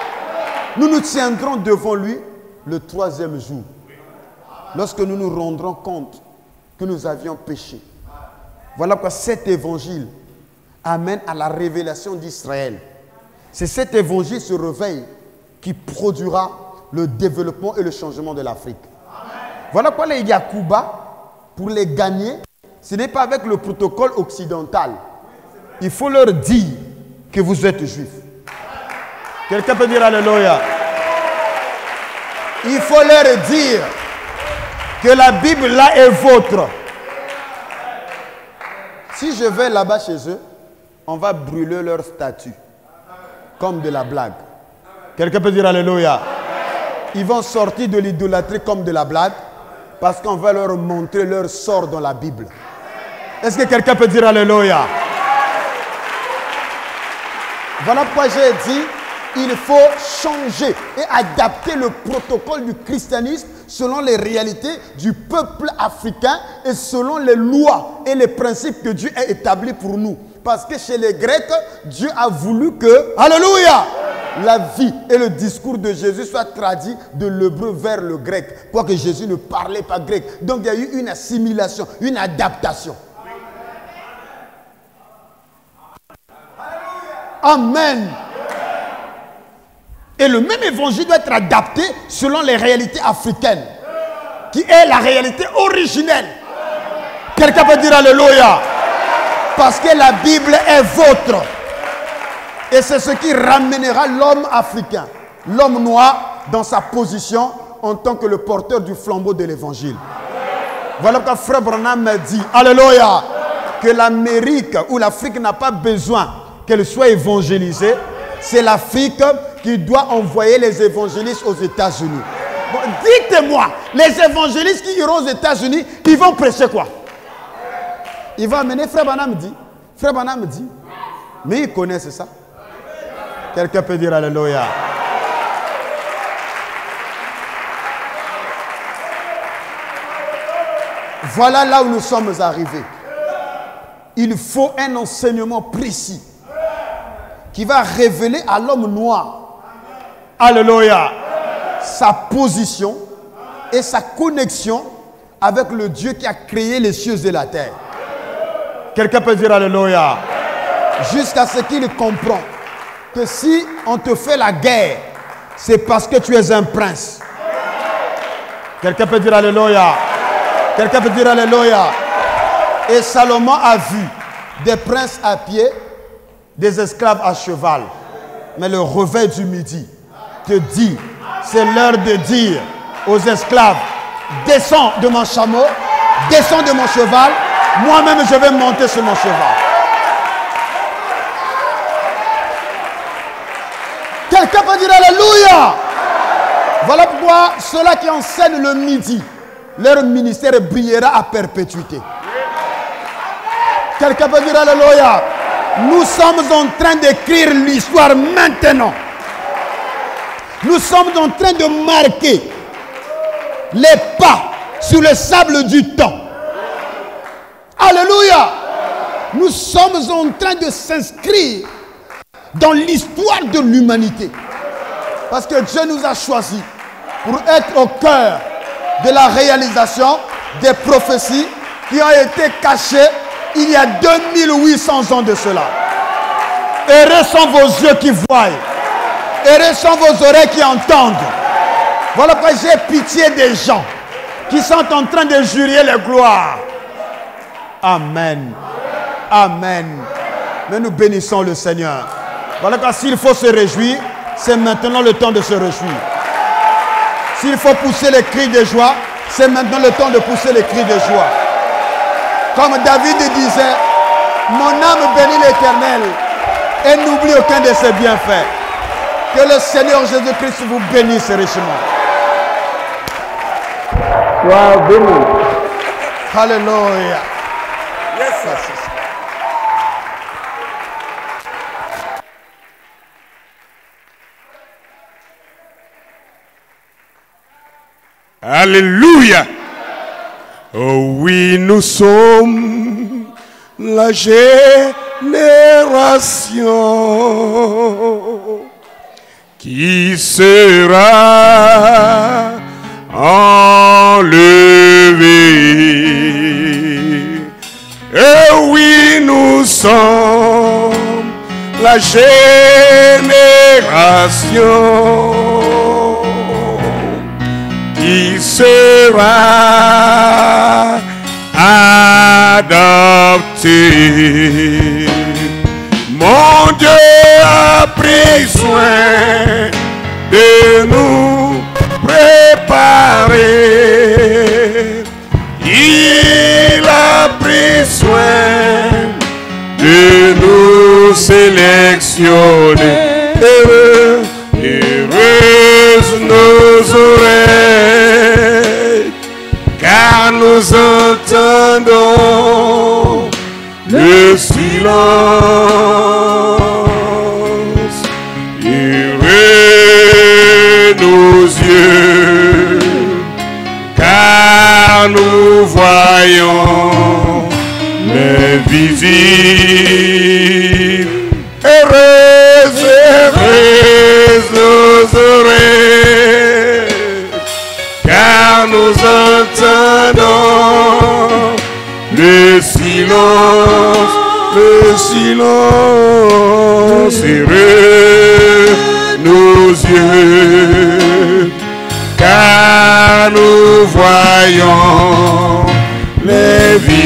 nous nous tiendrons devant lui le 3e jour. Lorsque nous nous rendrons compte que nous avions péché. Voilà pourquoi cet évangile amène à la révélation d'Israël. C'est cet évangile, ce réveil, qui produira le développement et le changement de l'Afrique. Voilà pourquoi les Yakuba, pour les gagner, ce n'est pas avec le protocole occidental. Il faut leur dire que vous êtes juifs. Quelqu'un peut dire Alléluia. Il faut leur dire que la Bible là est vôtre. Si je vais là-bas chez eux, on va brûler leur statue. Comme de la blague. Quelqu'un peut dire Alléluia. Ils vont sortir de l'idolâtrie comme de la blague parce qu'on va leur montrer leur sort dans la Bible. Est-ce que quelqu'un peut dire Alléluia? Voilà pourquoi j'ai dit il faut changer et adapter le protocole du christianisme selon les réalités du peuple africain et selon les lois et les principes que Dieu a établis pour nous. Parce que chez les Grecs, Dieu a voulu que, Alléluia, la vie et le discours de Jésus soient traduits de l'hébreu vers le grec. Quoique Jésus ne parlait pas grec. Donc il y a eu une assimilation, une adaptation. Amen. Et le même évangile doit être adapté selon les réalités africaines, qui est la réalité originelle. Quelqu'un peut dire Alléluia. Parce que la Bible est vôtre. Et c'est ce qui ramènera l'homme africain, l'homme noir, dans sa position en tant que le porteur du flambeau de l'évangile. Voilà pourquoi Frère Branham me dit, Alléluia, que l'Amérique ou l'Afrique n'a pas besoin qu'elle soit évangélisée. C'est l'Afrique qui doit envoyer les évangélistes aux États-Unis. Bon, dites-moi, les évangélistes qui iront aux États-Unis, ils vont prêcher quoi? Il va amener Frère Branham dit. Frère Branham dit. Mais ils connaissent ça. Quelqu'un peut dire Alléluia. Voilà là où nous sommes arrivés. Il faut un enseignement précis qui va révéler à l'homme noir, Alléluia, sa position et sa connexion avec le Dieu qui a créé les cieux et la terre. Quelqu'un peut dire Alléluia. Jusqu'à ce qu'il comprend que si on te fait la guerre, c'est parce que tu es un prince. Quelqu'un peut dire Alléluia. Quelqu'un peut dire Alléluia. Et Salomon a vu des princes à pied, des esclaves à cheval. Mais le réveil du midi te dit, c'est l'heure de dire aux esclaves, descends de mon chameau, descends de mon cheval, moi-même je vais monter sur mon cheval. Quelqu'un peut dire Alléluia. Voilà pourquoi ceux-là qui enseignent le midi, leur ministère brillera à perpétuité. Quelqu'un peut dire Alléluia. Nous sommes en train d'écrire l'histoire maintenant. Nous sommes en train de marquer les pas sur le sable du temps. Alléluia. Nous sommes en train de s'inscrire dans l'histoire de l'humanité. Parce que Dieu nous a choisis pour être au cœur de la réalisation des prophéties qui ont été cachées il y a 2800 ans de cela. Heureux sont vos yeux qui voient. Heureux sont vos oreilles qui entendent. Voilà pourquoi j'ai pitié des gens qui sont en train de jurer les gloires. Amen. Amen. Mais nous bénissons le Seigneur. Voilà pourquoi s'il faut se réjouir, c'est maintenant le temps de se réjouir. S'il faut pousser les cris de joie, c'est maintenant le temps de pousser les cris de joie. Comme David disait, mon âme bénit l'Éternel et n'oublie aucun de ses bienfaits. Que le Seigneur Jésus-Christ vous bénisse richement.
Sois béni.
Alléluia.
Yes, sir. Alléluia. Oh oui, nous sommes la génération qui sera enlevée. Oh oui, nous sommes la génération qui sera adopté. Mon Dieu a pris soin de nous préparer. Il a pris soin de nous sélectionner. Heureuses nos oreilles, car nous entendons le silence. Heureux nos yeux, car nous voyons l'invisible. Heureuse, heureuse nos oreilles, car nous entendons le silence, le silence. Heureux nos yeux, car nous voyons l'invisible.